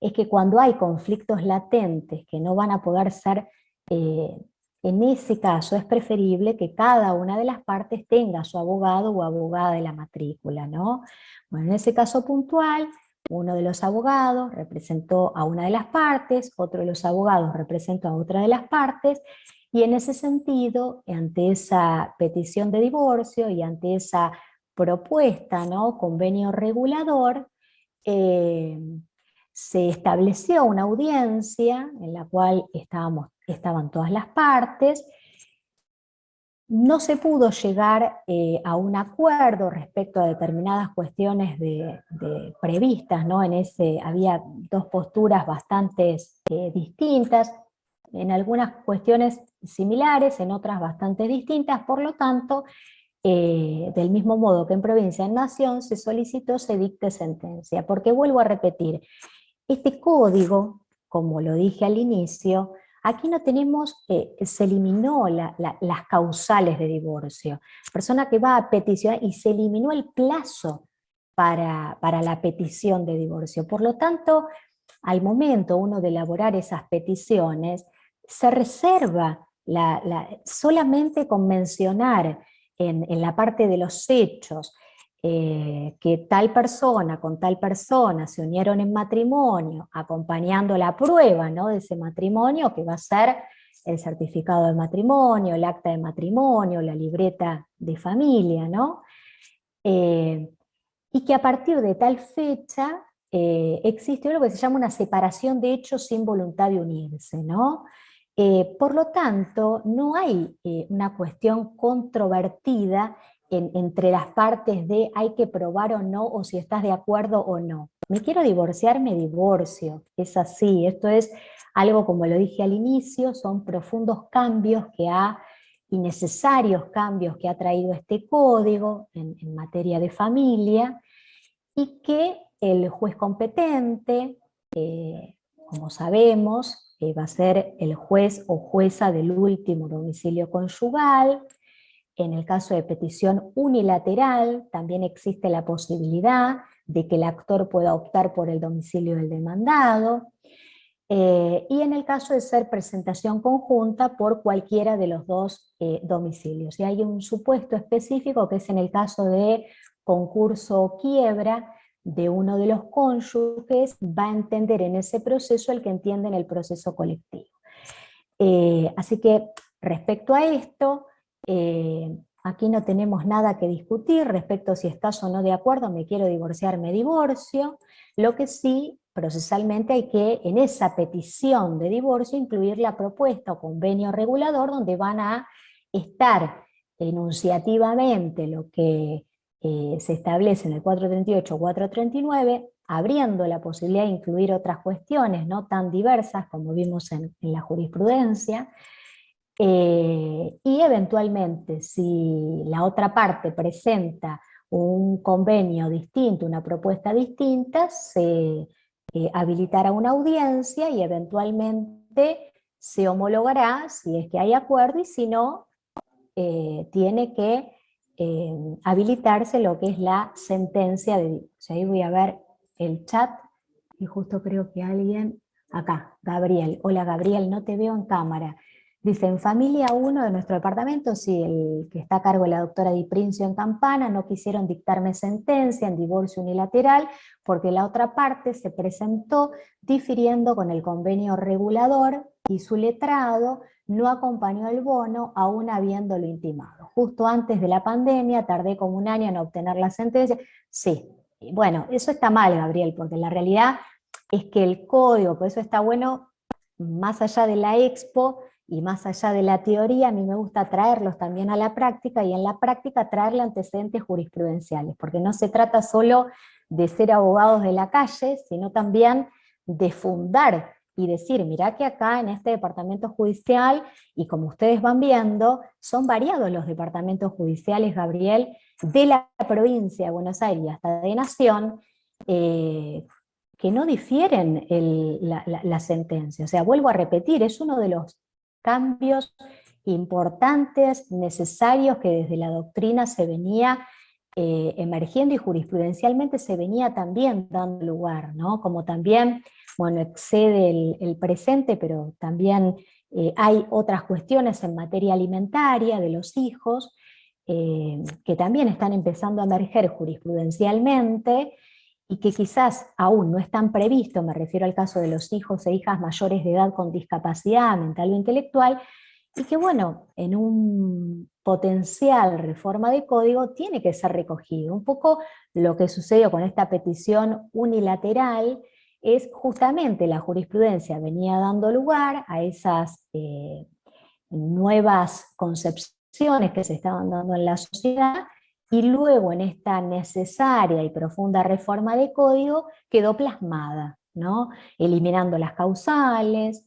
es que cuando hay conflictos latentes que no van a poder ser, en ese caso es preferible que cada una de las partes tenga su abogado o abogada de la matrícula, ¿no? Bueno, en ese caso puntual, uno de los abogados representó a una de las partes, otro de los abogados representó a otra de las partes, y en ese sentido, ante esa petición de divorcio y ante esa propuesta, ¿no?, convenio regulador, se estableció una audiencia en la cual estaban todas las partes. No se pudo llegar a un acuerdo respecto a determinadas cuestiones previstas, ¿no? Había dos posturas bastante distintas, en algunas cuestiones similares, en otras bastante distintas. Por lo tanto, del mismo modo que en provincia en nación, se solicitó se dicte sentencia, porque vuelvo a repetir, este código, como lo dije al inicio, aquí no tenemos, se eliminó las causales de divorcio, persona que va a peticionar, y se eliminó el plazo para la petición de divorcio. Por lo tanto, al momento uno de elaborar esas peticiones, se reserva solamente con mencionar en la parte de los hechos que tal persona con tal persona se unieron en matrimonio, acompañando la prueba, ¿no?, de ese matrimonio, que va a ser el certificado de matrimonio, el acta de matrimonio, la libreta de familia, ¿no? Y que a partir de tal fecha existe lo que se llama una separación de hechos sin voluntad de unirse, ¿no? Por lo tanto, no hay una cuestión controvertida entre las partes de hay que probar o no, o si estás de acuerdo o no. Me quiero divorciar, me divorcio. Es así, esto es algo, como lo dije al inicio, son profundos cambios y necesarios cambios que ha traído este código en materia de familia, y que el juez competente, como sabemos, va a ser el juez o jueza del último domicilio conyugal. En el caso de petición unilateral, también existe la posibilidad de que el actor pueda optar por el domicilio del demandado. Y en el caso de ser presentación conjunta, por cualquiera de los dos domicilios. Y hay un supuesto específico que es en el caso de concurso o quiebra de uno de los cónyuges, va a entender en ese proceso el que entiende en el proceso colectivo. Así que respecto a esto, aquí no tenemos nada que discutir respecto a si estás o no de acuerdo, me quiero divorciar, me divorcio. Lo que sí, procesalmente hay que, en esa petición de divorcio, incluir la propuesta o convenio regulador donde van a estar enunciativamente lo que se establece en el 438 o 439, abriendo la posibilidad de incluir otras cuestiones no tan diversas como vimos en la jurisprudencia, y eventualmente si la otra parte presenta un convenio distinto, una propuesta distinta, se habilitará una audiencia y eventualmente se homologará si es que hay acuerdo, y si no, tiene que habilitarse lo que es la sentencia de divorcio. Ahí voy a ver el chat, y justo creo que alguien, acá, Gabriel. Hola Gabriel, no te veo en cámara. Dice, en familia 1 de nuestro departamento, sí, el que está a cargo de la doctora Di Princio en Campana, no quisieron dictarme sentencia en divorcio unilateral porque la otra parte se presentó difiriendo con el convenio regulador y su letrado no acompañó el bono aún habiéndolo intimado. Justo antes de la pandemia tardé como un año en obtener la sentencia. Sí, bueno, eso está mal, Gabriel, porque la realidad es que el código, por eso está bueno, más allá de la expo y más allá de la teoría, a mí me gusta traerlos también a la práctica, y en la práctica traerle antecedentes jurisprudenciales, porque no se trata solo de ser abogados de la calle, sino también de fundar y decir, mirá que acá en este departamento judicial, y como ustedes van viendo, son variados los departamentos judiciales, Gabriel, de la provincia de Buenos Aires hasta de Nación, que no difieren la sentencia. O sea, vuelvo a repetir, es uno de los cambios importantes, necesarios, que desde la doctrina se venía emergiendo y jurisprudencialmente se venía también dando lugar, ¿no? Como también, bueno, excede el presente, pero también hay otras cuestiones en materia alimentaria de los hijos, que también están empezando a emerger jurisprudencialmente y que quizás aún no están previstos, me refiero al caso de los hijos e hijas mayores de edad con discapacidad mental o intelectual, y que bueno, en un potencial reforma de código tiene que ser recogido. Un poco lo que sucedió con esta petición unilateral es justamente la jurisprudencia venía dando lugar a esas nuevas concepciones que se estaban dando en la sociedad, y luego en esta necesaria y profunda reforma de código quedó plasmada, ¿no? Eliminando las causales.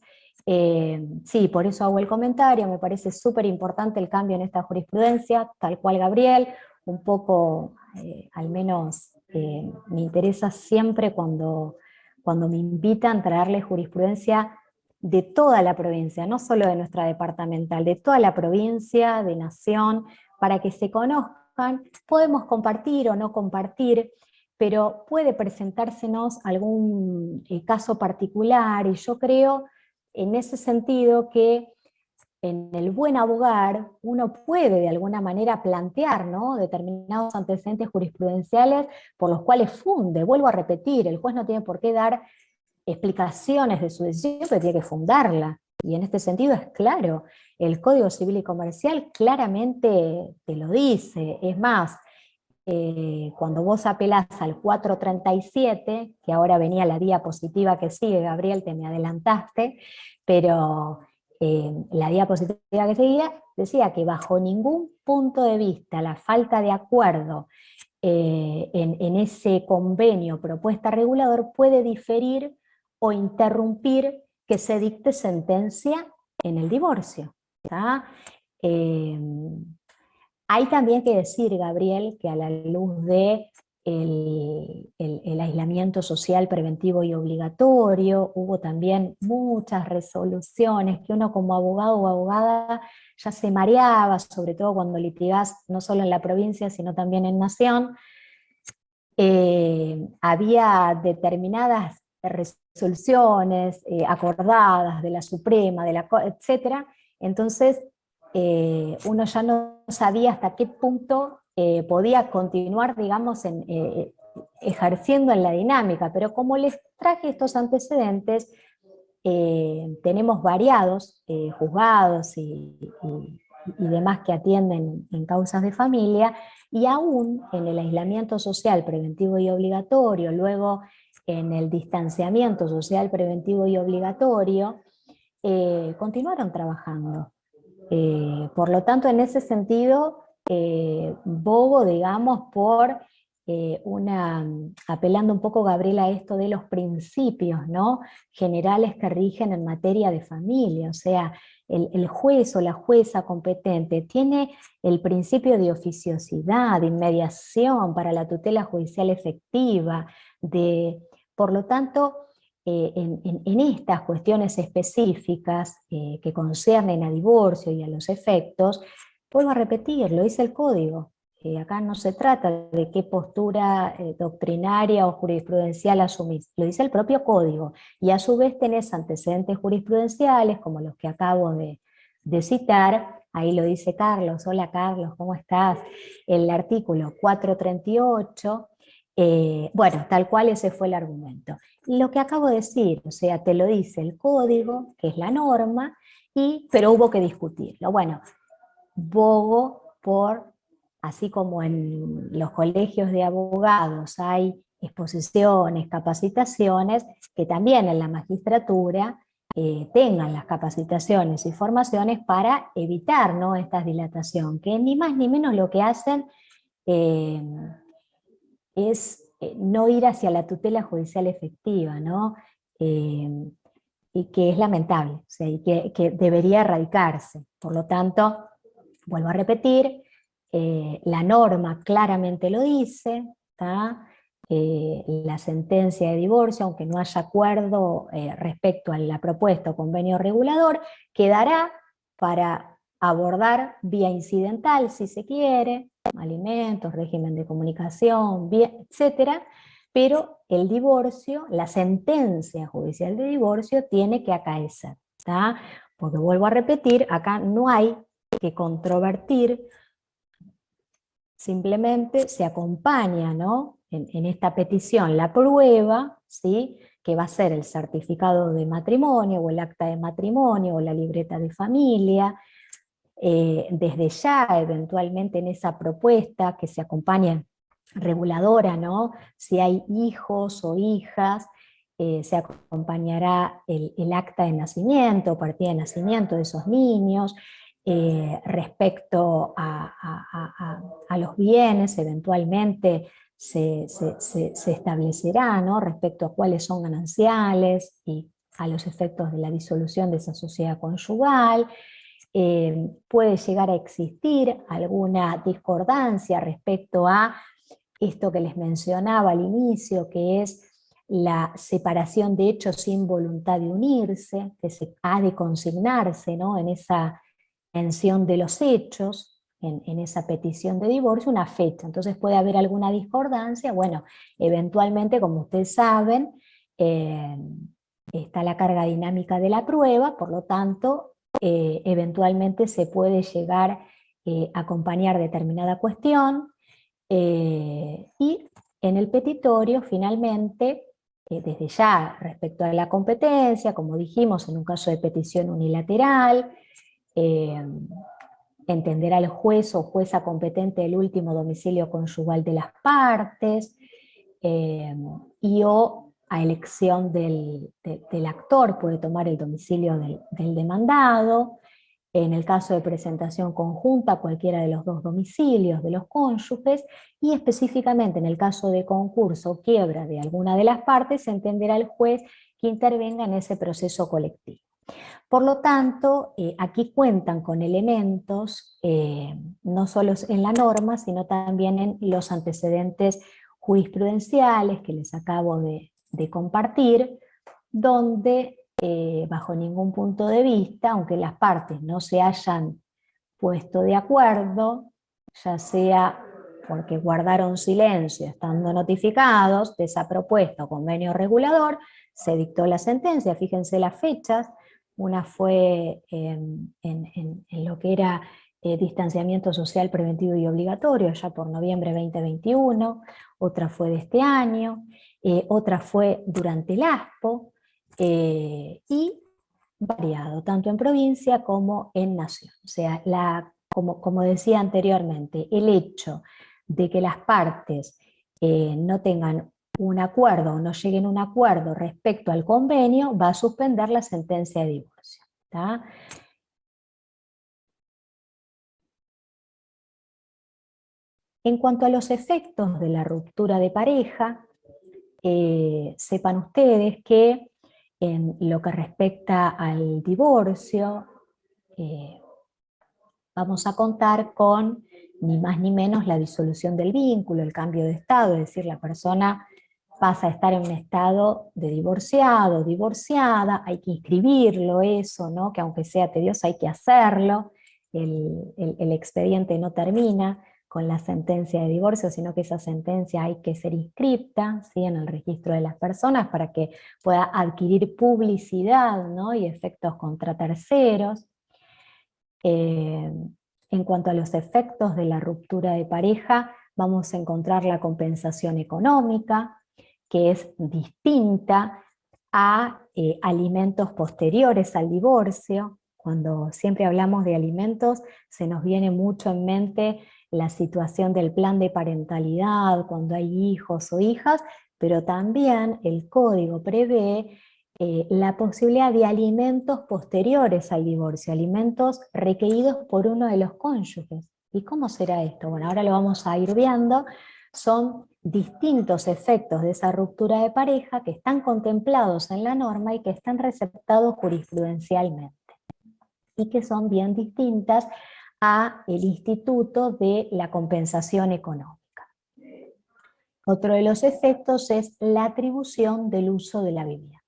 Sí, por eso hago el comentario, me parece súper importante el cambio en esta jurisprudencia, tal cual Gabriel, un poco, al menos me interesa siempre cuando me invitan a traerle jurisprudencia de toda la provincia, no solo de nuestra departamental, de toda la provincia, de nación, para que se conozcan. Podemos compartir o no compartir, pero puede presentársenos algún caso particular, y yo creo en ese sentido que en el buen abogar uno puede de alguna manera plantear, ¿no?, determinados antecedentes jurisprudenciales por los cuales funde. Vuelvo a repetir, el juez no tiene por qué dar explicaciones de su decisión, pero tiene que fundarla. Y en este sentido es claro, el Código Civil y Comercial claramente te lo dice. Es más, cuando vos apelás al 437, que ahora venía la diapositiva que sigue, Gabriel, te me adelantaste, pero la diapositiva que seguía decía que bajo ningún punto de vista la falta de acuerdo en ese convenio propuesta regulador puede diferir o interrumpir que se dicte sentencia en el divorcio. Hay también que decir, Gabriel, que a la luz de el aislamiento social preventivo y obligatorio, hubo también muchas resoluciones que uno como abogado o abogada ya se mareaba, sobre todo cuando litigás no solo en la provincia, sino también en nación. Había determinadas resoluciones acordadas de la Suprema, etcétera. Entonces uno ya no sabía hasta qué punto podía continuar, digamos, ejerciendo en la dinámica, pero como les traje estos antecedentes, tenemos variados juzgados y demás que atienden en causas de familia, y aún en el aislamiento social preventivo y obligatorio, luego en el distanciamiento social preventivo y obligatorio, continuaron trabajando. Por lo tanto, en ese sentido, bogo, digamos, por apelando un poco, Gabriela, a esto de los principios, ¿no?, generales que rigen en materia de familia. O sea, el juez o la jueza competente tiene el principio de oficiosidad, de inmediación para la tutela judicial efectiva, por lo tanto, en estas cuestiones específicas que conciernen a divorcio y a los efectos, vuelvo a repetir, lo dice el Código. Acá no se trata de qué postura doctrinaria o jurisprudencial asumís, lo dice el propio Código, y a su vez tenés antecedentes jurisprudenciales como los que acabo de citar. Ahí lo dice Carlos. Hola Carlos, ¿cómo estás? El artículo 438, bueno, tal cual ese fue el argumento. Lo que acabo de decir, o sea, te lo dice el Código, que es la norma, pero hubo que discutirlo. Bueno, bogo por, así como en los colegios de abogados hay exposiciones, capacitaciones, que también en la magistratura tengan las capacitaciones y formaciones para evitar, ¿no?, esta dilatación, que ni más ni menos lo que hacen es no ir hacia la tutela judicial efectiva, ¿no? Y que es lamentable, o sea, y que debería erradicarse. Por lo tanto, vuelvo a repetir, la norma claramente lo dice, la sentencia de divorcio, aunque no haya acuerdo respecto a la propuesta o convenio regulador, quedará para abordar vía incidental, si se quiere, alimentos, régimen de comunicación, etcétera, pero el divorcio, la sentencia judicial de divorcio tiene que acaecer, ¿tá? Porque vuelvo a repetir, acá no hay que controvertir, simplemente se acompaña, ¿no?, en esta petición la prueba, ¿sí?, que va a ser el certificado de matrimonio o el acta de matrimonio o la libreta de familia. Desde ya, eventualmente en esa propuesta que se acompañe reguladora, ¿no?, si hay hijos o hijas, se acompañará el acta de nacimiento, partida de nacimiento de esos niños. Respecto a los bienes, eventualmente se establecerá, ¿no?, respecto a cuáles son gananciales y a los efectos de la disolución de esa sociedad conyugal. Puede llegar a existir alguna discordancia respecto a esto que les mencionaba al inicio, que es la separación de hechos sin voluntad de unirse, que se ha de consignarse, ¿no?, en esa mención de los hechos, en esa petición de divorcio, una fecha. Entonces puede haber alguna discordancia. Bueno, eventualmente, como ustedes saben, está la carga dinámica de la prueba, por lo tanto, eventualmente se puede llegar a acompañar determinada cuestión, y en el petitorio, finalmente, desde ya, respecto a la competencia, como dijimos, en un caso de petición unilateral, entenderá al juez o jueza competente el último domicilio conyugal de las partes, y o a elección del actor puede tomar el domicilio del demandado. En el caso de presentación conjunta, cualquiera de los dos domicilios de los cónyuges, y específicamente en el caso de concurso o quiebra de alguna de las partes, se entenderá el juez que intervenga en ese proceso colectivo. Por lo tanto, aquí cuentan con elementos, no solo en la norma, sino también en los antecedentes jurisprudenciales que les acabo de compartir, donde bajo ningún punto de vista, aunque las partes no se hayan puesto de acuerdo, ya sea porque guardaron silencio estando notificados de esa propuesta o convenio regulador, se dictó la sentencia. Fíjense las fechas, una fue en lo que era distanciamiento social preventivo y obligatorio, ya por noviembre 2021, otra fue de este año, otra fue durante el ASPO, y variado, tanto en provincia como en nación. O sea, como decía anteriormente, el hecho de que las partes no tengan un acuerdo o no lleguen a un acuerdo respecto al convenio va a suspender la sentencia de divorcio, ¿tá? En cuanto a los efectos de la ruptura de pareja, sepan ustedes que en lo que respecta al divorcio, vamos a contar con ni más ni menos la disolución del vínculo, el cambio de estado, es decir, la persona pasa a estar en un estado de divorciado, divorciada, hay que inscribirlo eso, ¿no?, que aunque sea tedioso hay que hacerlo, el expediente no termina con la sentencia de divorcio, sino que esa sentencia hay que ser inscripta, ¿sí?, en el registro de las personas para que pueda adquirir publicidad, ¿no?, y efectos contra terceros. En cuanto a los efectos de la ruptura de pareja, vamos a encontrar la compensación económica, que es distinta a alimentos posteriores al divorcio. Cuando siempre hablamos de alimentos, se nos viene mucho en mente la situación del plan de parentalidad, cuando hay hijos o hijas, pero también el código prevé la posibilidad de alimentos posteriores al divorcio, alimentos requeridos por uno de los cónyuges. ¿Y cómo será esto? Bueno, ahora lo vamos a ir viendo. Son distintos efectos de esa ruptura de pareja que están contemplados en la norma y que están receptados jurisprudencialmente, y que son bien distintas a el instituto de la compensación económica. Otro de los efectos es la atribución del uso de la vivienda.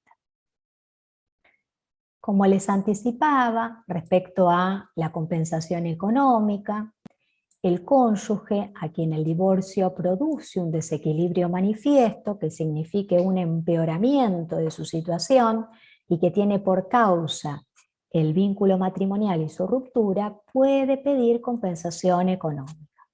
Como les anticipaba, respecto a la compensación económica, el cónyuge a quien el divorcio produce un desequilibrio manifiesto, que signifique un empeoramiento de su situación y que tiene por causa el vínculo matrimonial y su ruptura, puede pedir compensación económica.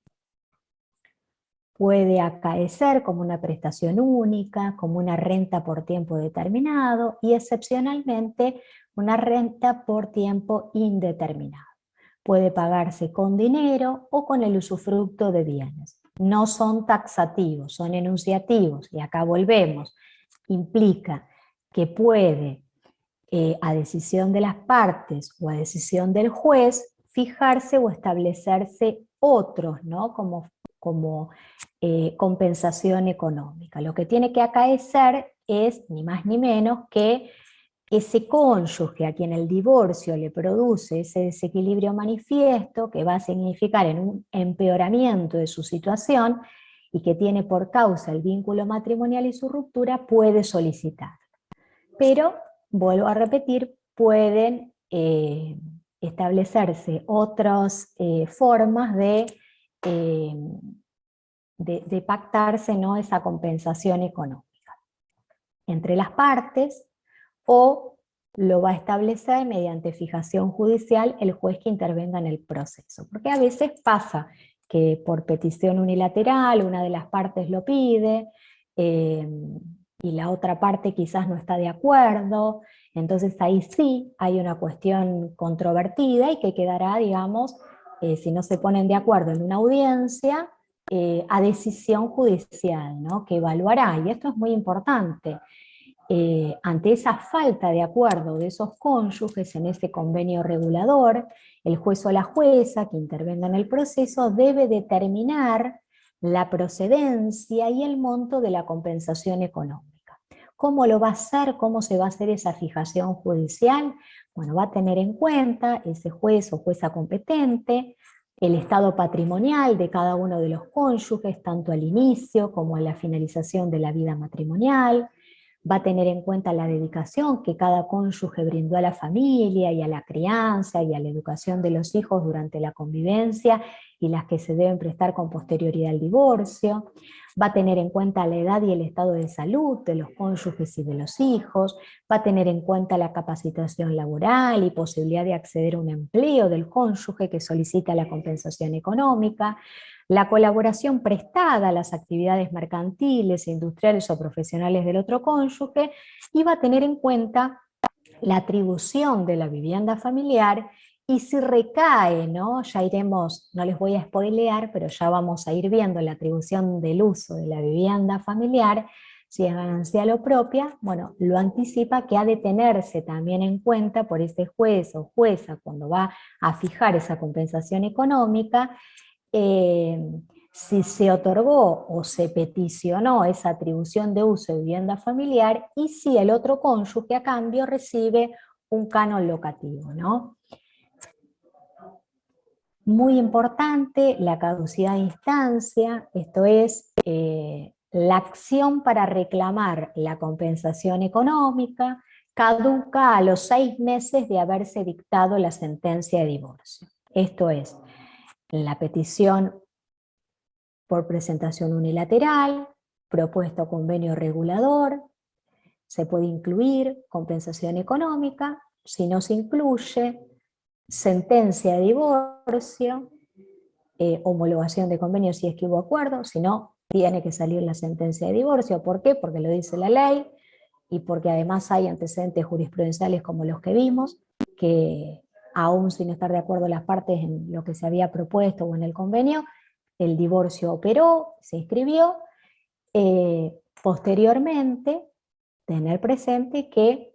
Puede acaecer como una prestación única, como una renta por tiempo determinado y excepcionalmente una renta por tiempo indeterminado. Puede pagarse con dinero o con el usufructo de bienes. No son taxativos, son enunciativos, y acá volvemos. Implica que puede, a decisión de las partes o a decisión del juez, fijarse o establecerse otros, ¿no? como compensación económica. Lo que tiene que acaecer es ni más ni menos que ese cónyuge a quien el divorcio le produce ese desequilibrio manifiesto, que va a significar en un empeoramiento de su situación y que tiene por causa el vínculo matrimonial y su ruptura, puede solicitar. Pero, vuelvo a repetir, pueden establecerse otras formas de pactarse, ¿no?, esa compensación económica entre las partes, o lo va a establecer mediante fijación judicial el juez que intervenga en el proceso. Porque a veces pasa que por petición unilateral una de las partes lo pide y la otra parte quizás no está de acuerdo, entonces ahí sí hay una cuestión controvertida y que quedará, digamos, si no se ponen de acuerdo en una audiencia, a decisión judicial, ¿no?, que evaluará, y esto es muy importante. Ante esa falta de acuerdo de esos cónyuges en ese convenio regulador, el juez o la jueza que intervenga en el proceso debe determinar la procedencia y el monto de la compensación económica. ¿Cómo lo va a hacer? ¿Cómo se va a hacer esa fijación judicial? Bueno, va a tener en cuenta ese juez o jueza competente el estado patrimonial de cada uno de los cónyuges, tanto al inicio como a la finalización de la vida matrimonial. Va a tener en cuenta la dedicación que cada cónyuge brindó a la familia y a la crianza y a la educación de los hijos durante la convivencia y las que se deben prestar con posterioridad al divorcio. Va a tener en cuenta la edad y el estado de salud de los cónyuges y de los hijos. Va a tener en cuenta la capacitación laboral y posibilidad de acceder a un empleo del cónyuge que solicita la compensación económica. La colaboración prestada a las actividades mercantiles, industriales o profesionales del otro cónyuge, y va a tener en cuenta la atribución de la vivienda familiar y si recae, ¿no? Ya iremos, no les voy a spoilear, pero ya vamos a ir viendo la atribución del uso de la vivienda familiar, si es ganancial o propia, bueno, lo anticipa que ha de tenerse también en cuenta por ese juez o jueza cuando va a fijar esa compensación económica, si se otorgó o se peticionó esa atribución de uso de vivienda familiar y si el otro cónyuge a cambio recibe un canon locativo, ¿no? Muy importante la caducidad de instancia, esto es la acción para reclamar la compensación económica caduca a los 6 meses de haberse dictado la sentencia de divorcio. Esto es, la petición por presentación unilateral, propuesto convenio regulador, se puede incluir compensación económica, si no se incluye, sentencia de divorcio, homologación de convenio si es que hubo acuerdo, si no, tiene que salir la sentencia de divorcio. ¿Por qué? Porque lo dice la ley y porque además hay antecedentes jurisprudenciales como los que vimos, que aún sin estar de acuerdo las partes en lo que se había propuesto o en el convenio, el divorcio operó, se inscribió. Posteriormente, tener presente que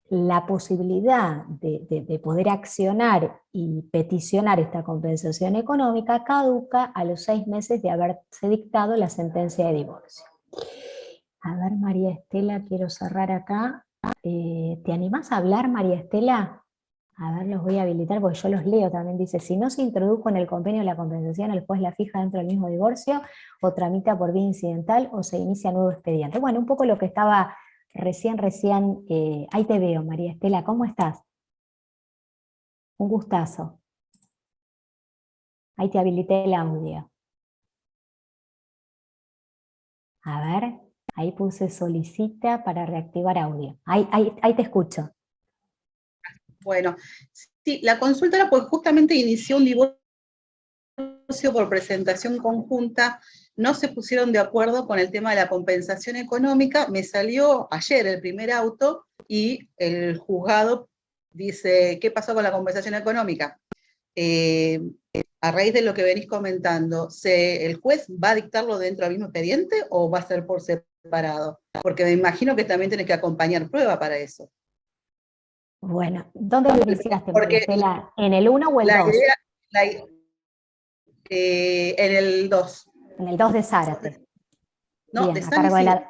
la posibilidad de poder accionar y peticionar esta compensación económica caduca a los 6 meses de haberse dictado la sentencia de divorcio. A ver, María Estela, quiero cerrar acá. ¿Te animás a hablar, María Estela? A ver, los voy a habilitar porque yo los leo también. Dice, si no se introdujo en el convenio la compensación, el juez la fija dentro del mismo divorcio o tramita por vía incidental o se inicia nuevo expediente. Bueno, un poco lo que estaba recién, ahí te veo, María Estela, ¿cómo estás? Un gustazo. Ahí te habilité el audio. A ver, ahí puse solicita para reactivar audio. Ahí te escucho. Bueno, sí, la consulta era porque justamente inició un divorcio por presentación conjunta, no se pusieron de acuerdo con el tema de la compensación económica, me salió ayer el primer auto y el juzgado dice, ¿qué pasó con la compensación económica? A raíz de lo que venís comentando, ¿el juez va a dictarlo dentro del mismo expediente o va a ser por separado? Porque me imagino que también tenés que acompañar prueba para eso. Bueno, ¿dónde lo iniciaste, María Porque Estela? ¿En el 1 o el 2? En el 2. En el 2 de Zárate. No, Bien, de a San cargo de Isidro.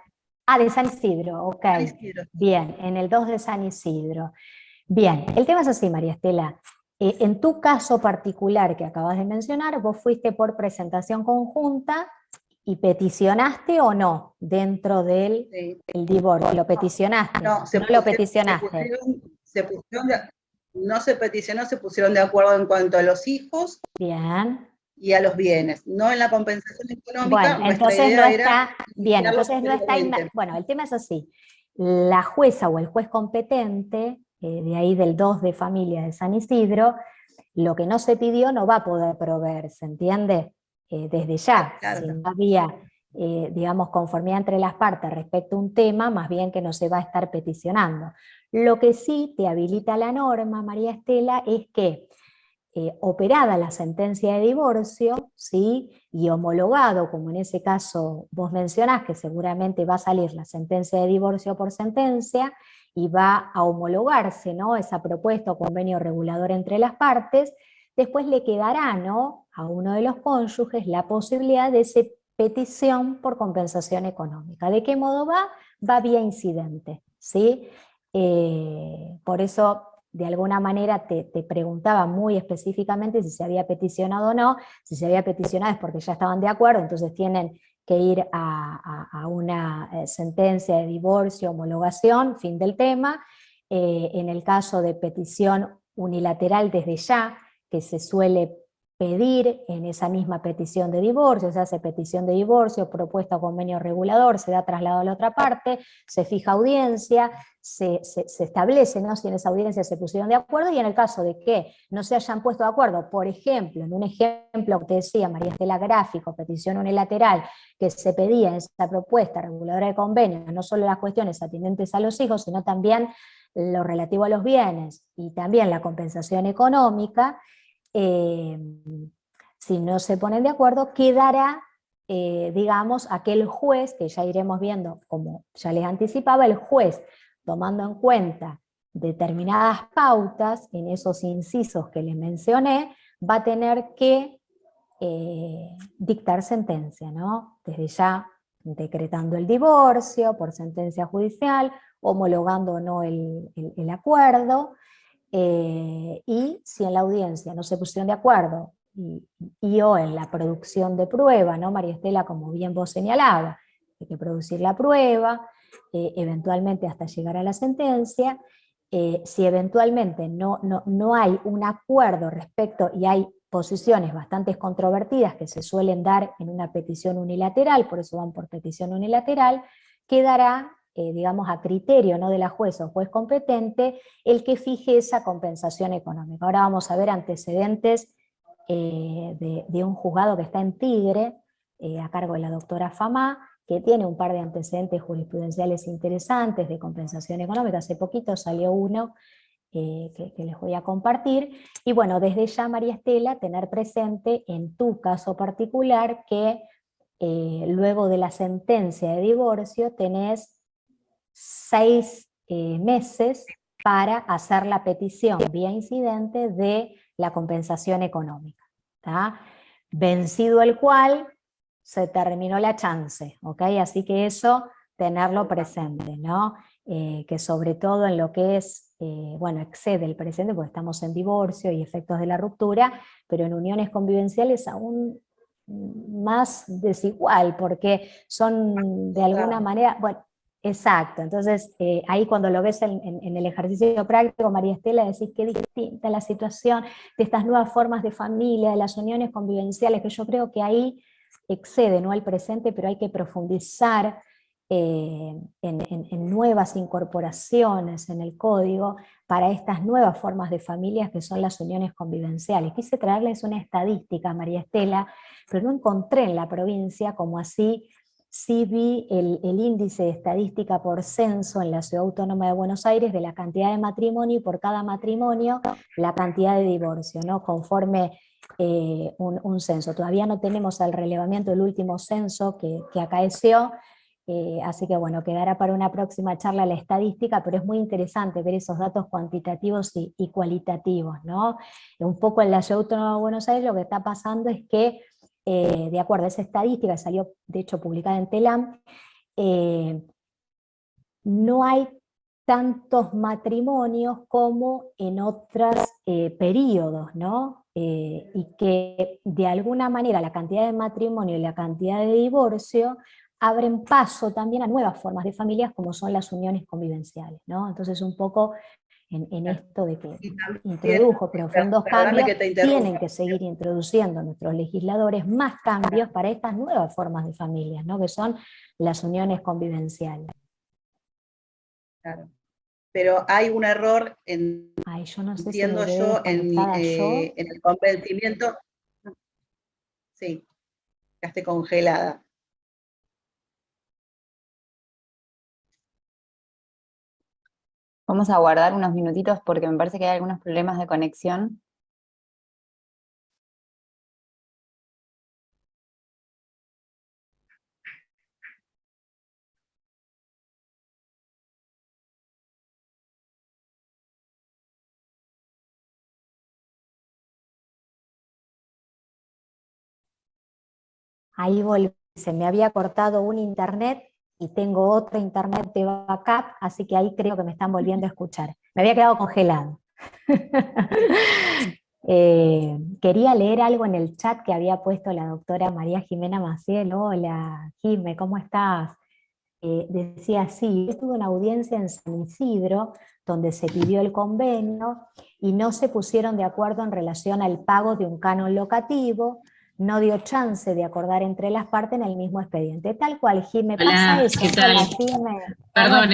de San Isidro, ok. San Isidro. Bien, en el 2 de San Isidro. Bien, el tema es así, María Estela. En tu caso particular que acabas de mencionar, vos fuiste por presentación conjunta y peticionaste o no dentro del el divorcio. ¿Lo peticionaste? No, no lo peticionaste. No se peticionó, se pusieron de acuerdo en cuanto a los hijos. Bien. Y a los bienes, no en la compensación económica. Bueno, entonces no está, bien, entonces no está, bueno, el tema es así, la jueza o el juez competente, de ahí del 2 de familia de San Isidro, lo que no se pidió no va a poder proveer, ¿se entiende? Desde ya, claro. Si no había, digamos, conformidad entre las partes respecto a un tema, más bien que no se va a estar peticionando. Lo que sí te habilita la norma, María Estela, es que operada la sentencia de divorcio, ¿sí? Y homologado, como en ese caso vos mencionás, que seguramente va a salir la sentencia de divorcio por sentencia, y va a homologarse, ¿no?, esa propuesta o convenio regulador entre las partes, después le quedará, ¿no?, a uno de los cónyuges la posibilidad de esa petición por compensación económica. ¿De qué modo va? Va vía incidente, ¿sí? Por eso, de alguna manera te preguntaba muy específicamente si se había peticionado o no. Si se había peticionado es porque ya estaban de acuerdo, entonces tienen que ir a una sentencia de divorcio, homologación, fin del tema. En el caso de petición unilateral desde ya, que se suele pedir en esa misma petición de divorcio, se hace petición de divorcio, propuesta o convenio regulador, se da traslado a la otra parte, se fija audiencia, se establece, ¿no?, si en esa audiencia se pusieron de acuerdo, y en el caso de que no se hayan puesto de acuerdo, por ejemplo, en un ejemplo que te decía, María Estela, gráfico, petición unilateral, que se pedía en esa propuesta reguladora de convenio, no solo las cuestiones atinentes a los hijos, sino también lo relativo a los bienes, y también la compensación económica, si no se ponen de acuerdo, quedará, digamos, aquel juez, que ya iremos viendo, como ya les anticipaba, el juez, tomando en cuenta determinadas pautas en esos incisos que les mencioné, va a tener que dictar sentencia, ¿no? Desde ya decretando el divorcio por sentencia judicial, homologando o no el acuerdo, y si en la audiencia no se pusieron de acuerdo y o en la producción de prueba, ¿no, María Estela? Como bien vos señalabas, hay que producir la prueba, eventualmente hasta llegar a la sentencia. Si eventualmente no hay un acuerdo respecto, y hay posiciones bastante controvertidas que se suelen dar en una petición unilateral, por eso van por petición unilateral, quedará, digamos, a criterio, ¿no?, de la jueza o juez competente el que fije esa compensación económica. Ahora vamos a ver antecedentes de un juzgado que está en Tigre, a cargo de la doctora Famá, que tiene un par de antecedentes jurisprudenciales interesantes de compensación económica. Hace poquito salió uno que les voy a compartir. Y bueno, desde ya, María Estela, tener presente en tu caso particular que luego de la sentencia de divorcio tenés 6 meses para hacer la petición vía incidente de la compensación económica, ¿tá? Vencido el cual se terminó la chance, ¿ok? Así que eso, tenerlo presente, ¿no? Que sobre todo en lo que es, bueno, excede el presente, porque estamos en divorcio y efectos de la ruptura, pero en uniones convivenciales aún más desigual, porque son de alguna manera, bueno, Exacto, entonces ahí cuando lo ves en el ejercicio práctico, María Estela, decís qué distinta la situación de estas nuevas formas de familia, de las uniones convivenciales, que yo creo que ahí excede, ¿no?, al presente, pero hay que profundizar en nuevas incorporaciones en el código para estas nuevas formas de familias que son las uniones convivenciales. Quise traerles una estadística, María Estela, pero no encontré en la provincia, como así sí vi el índice de estadística por censo en la Ciudad Autónoma de Buenos Aires de la cantidad de matrimonio y por cada matrimonio la cantidad de divorcio, ¿no?, conforme un censo. Todavía no tenemos el relevamiento del último censo que acaeció, así que bueno, quedará para una próxima charla la estadística, pero es muy interesante ver esos datos cuantitativos y cualitativos, ¿no? Un poco en la Ciudad Autónoma de Buenos Aires lo que está pasando es que, de acuerdo a esa estadística, que salió de hecho publicada en TELAM, no hay tantos matrimonios como en otros periodos, ¿no? Y que de alguna manera la cantidad de matrimonio y la cantidad de divorcio abren paso también a nuevas formas de familias como son las uniones convivenciales, ¿no? Entonces un poco en esto de que introdujo profundos cambios, tienen que seguir introduciendo nuestros legisladores más cambios para estas nuevas formas de familias, ¿no?, que son las uniones convivenciales. Claro. Pero hay un error Ay, yo no sé entiendo si me yo, yo. en el convencimiento. Sí, quedaste congelada. Vamos a guardar unos minutitos porque me parece que hay algunos problemas de conexión. Ahí volví, se me había cortado un internet y tengo otro internet de backup, así que ahí creo que me están volviendo a escuchar. Me había quedado congelado. Quería leer algo en el chat que había puesto la doctora María Jimena Maciel. Hola, Jime, ¿cómo estás? Decía así: yo tuve una audiencia en San Isidro donde se pidió el convenio y no se pusieron de acuerdo en relación al pago de un canon locativo, no dio chance de acordar entre las partes en el mismo expediente. Tal cual, Jime, pasa Hola, eso. ¿qué tal? Hola, Jime. Perdón,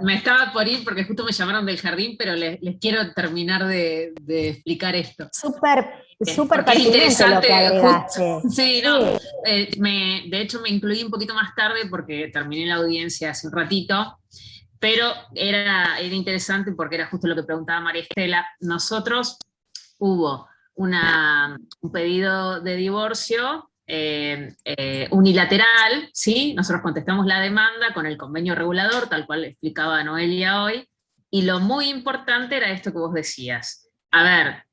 me estaba por ir porque justo me llamaron del jardín, pero les quiero terminar de explicar esto. Súper Porque es pertinente lo que interesante, agregaste. sí, no, de hecho me incluí un poquito más tarde porque terminé la audiencia hace un ratito, pero era interesante porque era justo lo que preguntaba María Estela. Nosotros hubo un pedido de divorcio unilateral, ¿sí? Nosotros contestamos la demanda con el convenio regulador, tal cual explicaba Noelia hoy, y lo muy importante era esto que vos decías. A ver,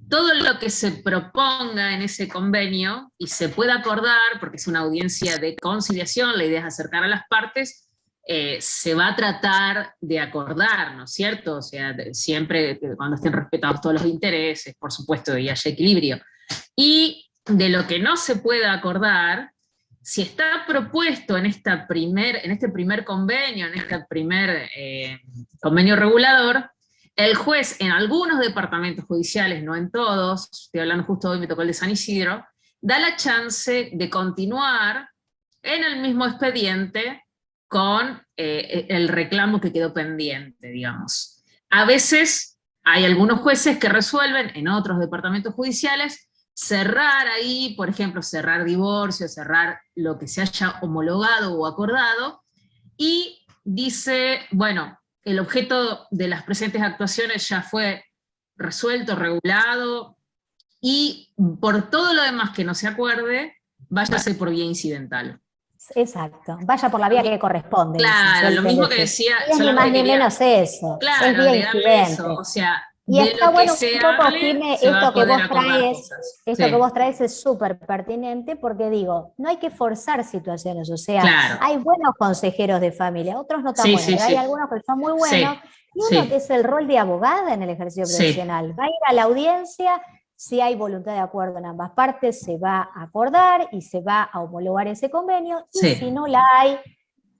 todo lo que se proponga en ese convenio y se pueda acordar, porque es una audiencia de conciliación, la idea es acercar a las partes, se va a tratar de acordar, ¿no es cierto? O sea, siempre cuando estén respetados todos los intereses, por supuesto, y haya equilibrio. Y de lo que no se pueda acordar, si está propuesto en este primer convenio, en este primer convenio regulador, el juez en algunos departamentos judiciales, no en todos, estoy hablando justo hoy, me tocó el de San Isidro, da la chance de continuar en el mismo expediente con el reclamo que quedó pendiente, digamos. A veces hay algunos jueces que resuelven en otros departamentos judiciales cerrar ahí, por ejemplo, cerrar divorcio, cerrar lo que se haya homologado o acordado, y dice, bueno, el objeto de las presentes actuaciones ya fue resuelto, regulado, y por todo lo demás que no se acuerde, váyase por vía incidental. Exacto, vaya por la vía que corresponde. Claro, lo mismo que decía. Y ni más ni menos eso. Claro, es vía incidente. eso, o sea, y está bueno un poco, hable, Jime, esto que vos traes es súper pertinente, porque digo, no hay que forzar situaciones, o sea, claro. Hay buenos consejeros de familia, otros no tan buenos, pero hay algunos que son muy buenos, y uno que es el rol de abogada en el ejercicio profesional, va a ir a la audiencia. Si hay voluntad de acuerdo en ambas partes, se va a acordar y se va a homologar ese convenio, y si no la hay,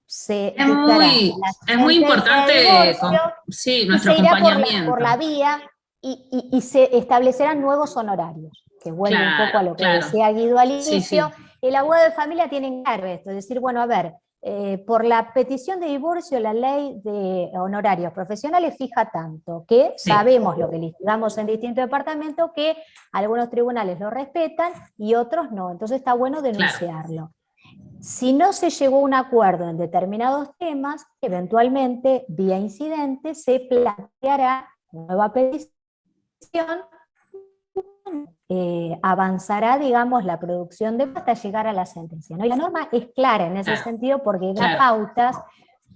se Es muy importante nuestro se irá acompañamiento. por la vía y se establecerán nuevos honorarios, que vuelve un poco a lo que decía Guido al inicio. El abogado de familia tiene claro esto, es decir, bueno, a ver, por la petición de divorcio la ley de honorarios profesionales fija tanto, que sabemos lo que litigamos en distintos departamentos, que algunos tribunales lo respetan y otros no, entonces está bueno denunciarlo. Si no se llegó a un acuerdo en determinados temas, eventualmente, vía incidente, se planteará nueva petición, avanzará, digamos, la producción de hasta llegar a la sentencia, ¿no? Y la norma es clara en ese sentido porque da pautas,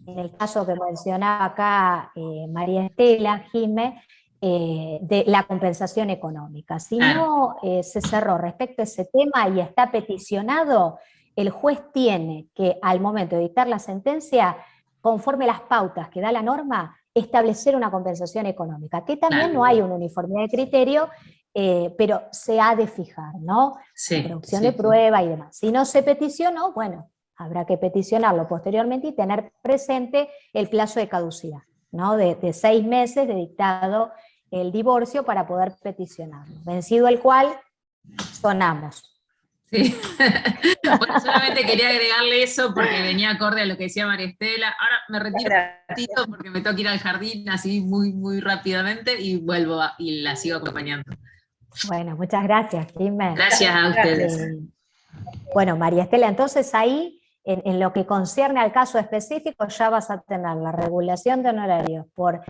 en el caso que mencionaba acá María Estela, Jimé, de la compensación económica. Si no se cerró respecto a ese tema y está peticionado, el juez tiene que, al momento de dictar la sentencia, conforme las pautas que da la norma, establecer una compensación económica, que también no hay una uniformidad de criterio, pero se ha de fijar, ¿no? La producción de prueba y demás. Si no se peticionó, bueno, habrá que peticionarlo posteriormente y tener presente el plazo de caducidad, ¿no? De 6 meses de dictado el divorcio para poder peticionarlo, vencido el cual sonamos. Sí. Bueno, solamente quería agregarle eso porque venía acorde a lo que decía María Estela. Ahora me retiro un ratito porque me tengo que ir al jardín así muy, muy rápidamente y vuelvo y la sigo acompañando. Bueno, muchas gracias, Jimé. Gracias a ustedes. Bueno, María Estela, entonces ahí, en lo que concierne al caso específico, ya vas a tener la regulación de honorarios por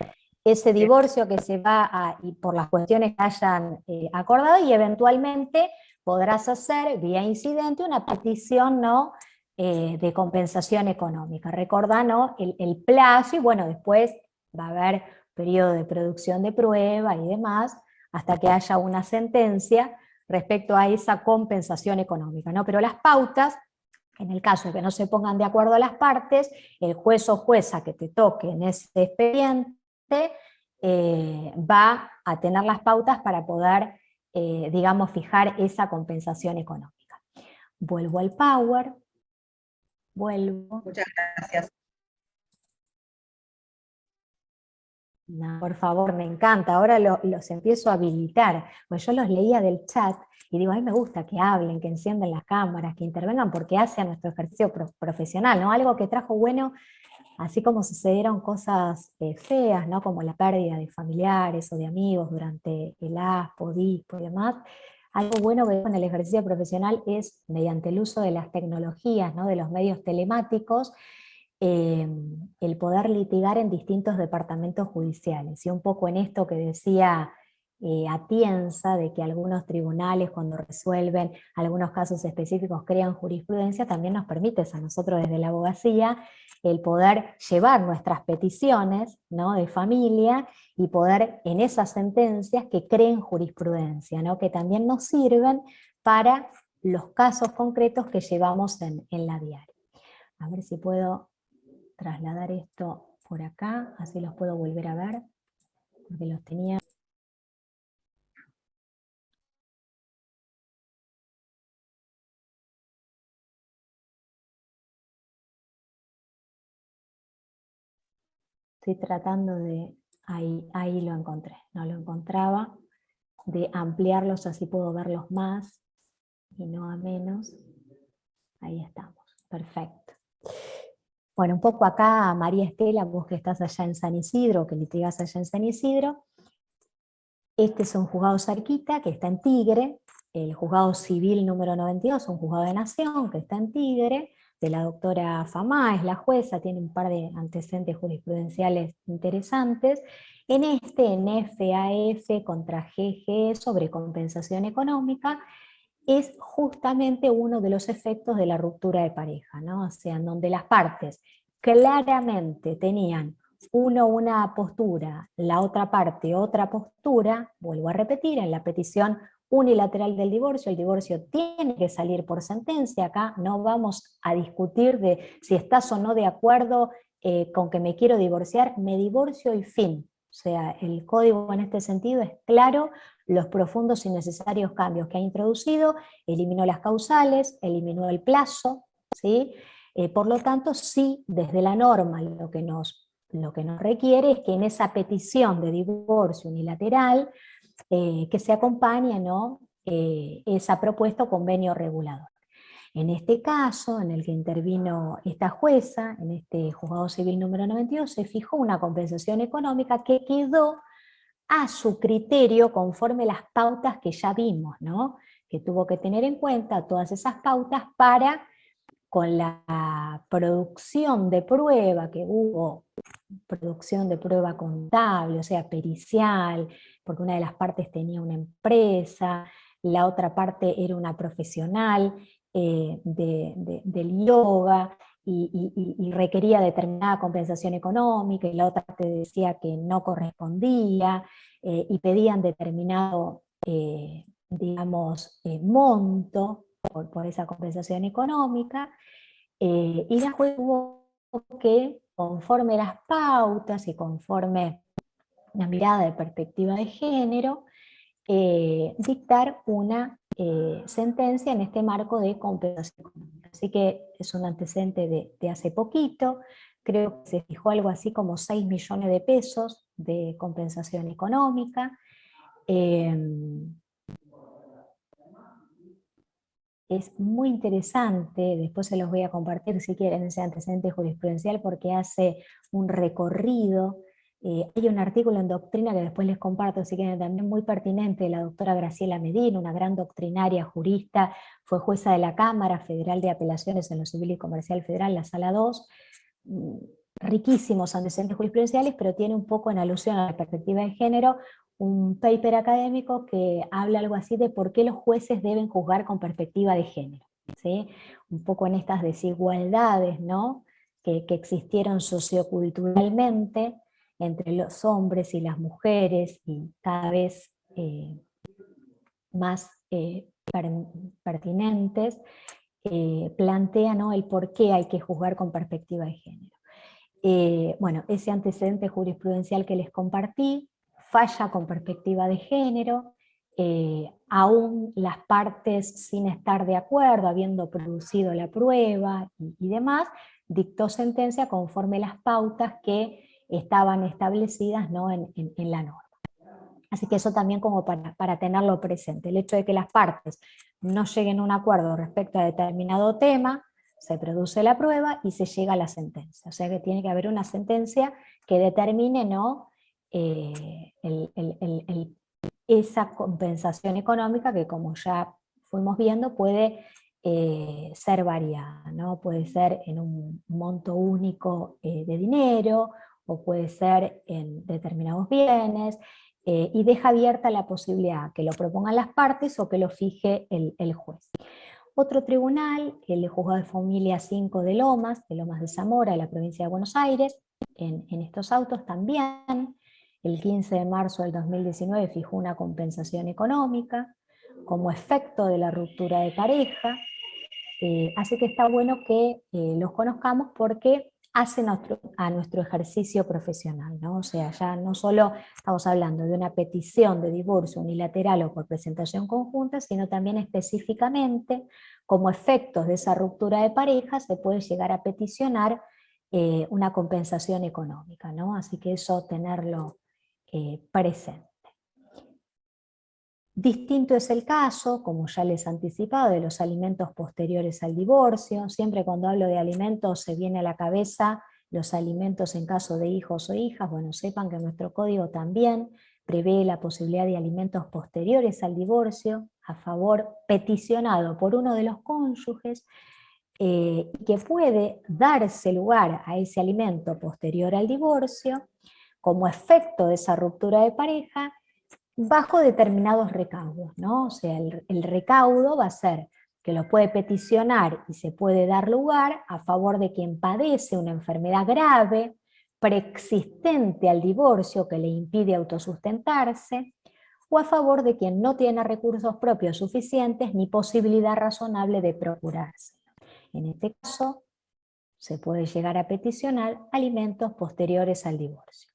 ese divorcio que se va y por las cuestiones que hayan acordado, y eventualmente podrás hacer vía incidente una petición, ¿no? De compensación económica. Recordá, ¿no? El plazo, y bueno, después va a haber periodo de producción de prueba y demás, hasta que haya una sentencia respecto a esa compensación económica, ¿no? Pero las pautas, en el caso de que no se pongan de acuerdo las partes, el juez o jueza que te toque en ese expediente va a tener las pautas para poder, digamos, fijar esa compensación económica. Vuelvo al Power. Vuelvo. Muchas gracias. No, por favor, me encanta. Ahora los empiezo a habilitar. Pues yo los leía del chat y digo, a mí me gusta que hablen, que enciendan las cámaras, que intervengan, porque hace a nuestro ejercicio profesional, ¿no? Algo que trajo bueno, así como sucedieron cosas feas, ¿no? Como la pérdida de familiares o de amigos durante el ASPO, DISPO y demás. Algo bueno que con el ejercicio profesional es, mediante el uso de las tecnologías, ¿no? De los medios telemáticos, el poder litigar en distintos departamentos judiciales. Y un poco en esto que decía Atienza, de que algunos tribunales cuando resuelven algunos casos específicos crean jurisprudencia, también nos permite a nosotros desde la abogacía el poder llevar nuestras peticiones, ¿no? De familia y poder en esas sentencias que creen jurisprudencia, ¿no? Que también nos sirven para los casos concretos que llevamos en la diaria. A ver si puedo trasladar esto por acá, así los puedo volver a ver, porque los tenía. Estoy tratando de, ahí lo encontré, no lo encontraba, de ampliarlos así puedo verlos más y no a menos. Ahí estamos, perfecto. Bueno, un poco acá, María Estela, vos que estás allá en San Isidro, que litigás allá en San Isidro, este es un juzgado cerquita que está en Tigre, el juzgado civil número 92, un juzgado de nación que está en Tigre, de la doctora Famá, es la jueza, tiene un par de antecedentes jurisprudenciales interesantes. En FAF contra GG sobre compensación económica, es justamente uno de los efectos de la ruptura de pareja, ¿no? O sea, en donde las partes claramente tenían uno una postura, la otra parte otra postura, vuelvo a repetir, en la petición unilateral del divorcio, el divorcio tiene que salir por sentencia, acá no vamos a discutir de si estás o no de acuerdo con que me quiero divorciar, me divorcio y fin. O sea, el código en este sentido es claro, los profundos y necesarios cambios que ha introducido, eliminó las causales, eliminó el plazo, ¿sí? Por lo tanto, sí, desde la norma lo que nos requiere es que en esa petición de divorcio unilateral, que se acompañe, ¿no?, esa propuesta o convenio regulador. En este caso, en el que intervino esta jueza, en este juzgado civil número 92, se fijó una compensación económica que quedó a su criterio conforme las pautas que ya vimos, ¿no?, que tuvo que tener en cuenta todas esas pautas para, con la producción de prueba que hubo, producción de prueba contable, o sea, pericial, porque una de las partes tenía una empresa, la otra parte era una profesional del yoga, y requería determinada compensación económica, y la otra parte decía que no correspondía, y pedían determinado, digamos, monto por esa compensación económica, y la juez tuvo que, conforme las pautas y conforme una mirada de perspectiva de género, dictar una sentencia en este marco de compensación económica. Así que es un antecedente de hace poquito, creo que se fijó algo así como 6 millones de pesos de compensación económica. Es muy interesante, después se los voy a compartir si quieren ese antecedente jurisprudencial, porque hace un recorrido. Hay un artículo en Doctrina que después les comparto, si quieren, también muy pertinente, de la doctora Graciela Medina, una gran doctrinaria jurista, fue jueza de la Cámara Federal de Apelaciones en lo Civil y Comercial Federal, la Sala 2, riquísimos antecedentes jurisprudenciales, pero tiene un poco en alusión a la perspectiva de género, un paper académico que habla algo así de por qué los jueces deben juzgar con perspectiva de género, ¿sí? Un poco en estas desigualdades, ¿no?, que existieron socioculturalmente entre los hombres y las mujeres, y cada vez más pertinentes, plantea, ¿no?, el por qué hay que juzgar con perspectiva de género. Bueno, ese antecedente jurisprudencial que les compartí falla con perspectiva de género, aún las partes sin estar de acuerdo, habiendo producido la prueba y demás, dictó sentencia conforme las pautas que estaban establecidas, ¿no?, en la norma. Así que eso también como para tenerlo presente, el hecho de que las partes no lleguen a un acuerdo respecto a determinado tema, se produce la prueba y se llega a la sentencia. O sea que tiene que haber una sentencia que determine, ¿no?, esa compensación económica, que como ya fuimos viendo puede ser variada, ¿no? Puede ser en un monto único de dinero, o puede ser en determinados bienes, y deja abierta la posibilidad que lo propongan las partes o que lo fije el juez. Otro tribunal, el Juzgado de Familia 5 de Lomas de Zamora, de la provincia de Buenos Aires, en estos autos también, el 15 de marzo del 2019 fijó una compensación económica como efecto de la ruptura de pareja, así que está bueno que los conozcamos porque hacen a nuestro ejercicio profesional, ¿no? O sea, ya no solo estamos hablando de una petición de divorcio unilateral o por presentación conjunta, sino también específicamente, como efectos de esa ruptura de pareja, se puede llegar a peticionar una compensación económica, ¿no? Así que eso tenerlo presente. Distinto es el caso, como ya les he anticipado, de los alimentos posteriores al divorcio. Siempre cuando hablo de alimentos se viene a la cabeza los alimentos en caso de hijos o hijas. Bueno, sepan que nuestro código también prevé la posibilidad de alimentos posteriores al divorcio, a favor peticionado por uno de los cónyuges, que puede darse lugar a ese alimento posterior al divorcio como efecto de esa ruptura de pareja, bajo determinados recaudos, ¿no? O sea, el recaudo va a ser que lo puede peticionar y se puede dar lugar a favor de quien padece una enfermedad grave, preexistente al divorcio, que le impide autosustentarse, o a favor de quien no tiene recursos propios suficientes ni posibilidad razonable de procurarse. En este caso, se puede llegar a peticionar alimentos posteriores al divorcio.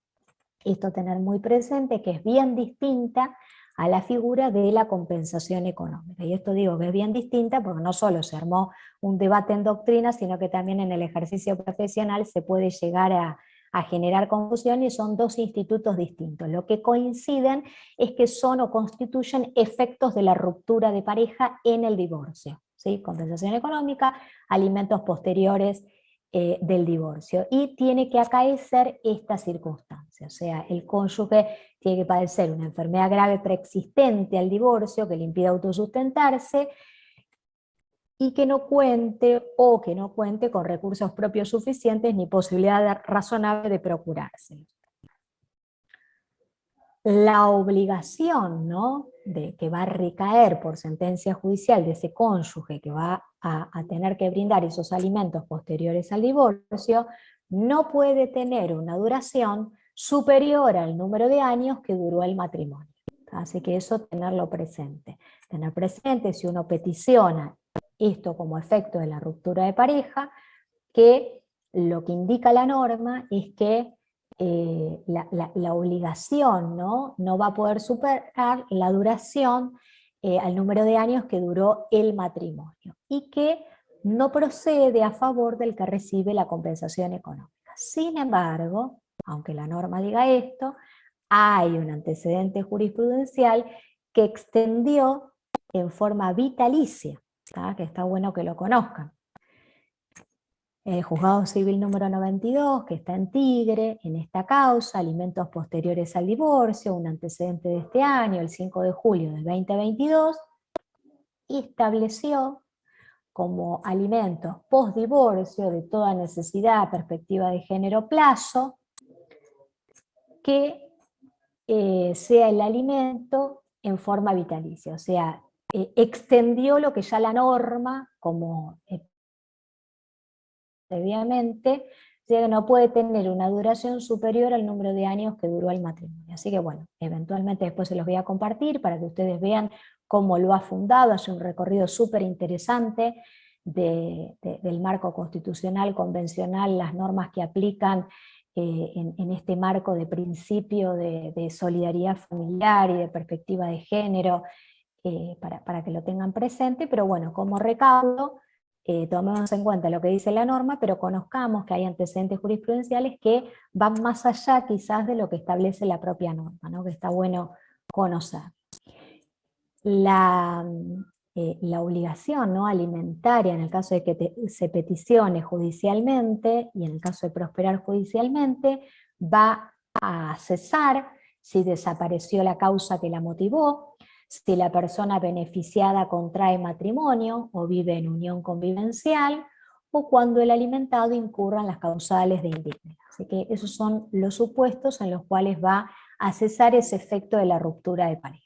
Esto tener muy presente que es bien distinta a la figura de la compensación económica. Y esto digo que es bien distinta porque no solo se armó un debate en doctrina, sino que también en el ejercicio profesional se puede llegar a generar confusión, y son dos institutos distintos. Lo que coinciden es que son o constituyen efectos de la ruptura de pareja en el divorcio, ¿sí? Compensación económica, alimentos posteriores del divorcio, y tiene que acaecer esta circunstancia, o sea, el cónyuge tiene que padecer una enfermedad grave preexistente al divorcio que le impida autosustentarse, y que no cuente con recursos propios suficientes ni posibilidad razonable de procurárselos. La obligación, ¿no?, que va a recaer por sentencia judicial de ese cónyuge que va a tener que brindar esos alimentos posteriores al divorcio, no puede tener una duración superior al número de años que duró el matrimonio. Así que eso tenerlo presente. Tener presente, si uno peticiona esto como efecto de la ruptura de pareja, que lo que indica la norma es que la obligación no va a poder superar la duración al número de años que duró el matrimonio, y que no procede a favor del que recibe la compensación económica. Sin embargo, aunque la norma diga esto, hay un antecedente jurisprudencial que extendió en forma vitalicia, que está bueno que lo conozcan. El Juzgado Civil número 92, que está en Tigre, en esta causa, alimentos posteriores al divorcio, un antecedente de este año, el 5 de julio del 2022, estableció como alimentos postdivorcio de toda necesidad, perspectiva de género, plazo, que sea el alimento en forma vitalicia, o sea, extendió lo que ya la norma, como previamente, o sea que no puede tener una duración superior al número de años que duró el matrimonio. Así que bueno, eventualmente después se los voy a compartir para que ustedes vean cómo lo ha fundado. Hace un recorrido súper interesante del marco constitucional, convencional, las normas que aplican en este marco de principio de solidaridad familiar y de perspectiva de género, para que lo tengan presente. Pero bueno, como recaudo, tomemos en cuenta lo que dice la norma, pero conozcamos que hay antecedentes jurisprudenciales que van más allá quizás de lo que establece la propia norma, ¿no?, que está bueno conocer. La obligación, ¿no?, alimentaria, en el caso de que se peticione judicialmente y en el caso de prosperar judicialmente, va a cesar si desapareció la causa que la motivó, si la persona beneficiada contrae matrimonio o vive en unión convivencial, o cuando el alimentado incurra en las causales de indignidad. Así que esos son los supuestos en los cuales va a cesar ese efecto de la ruptura de pareja.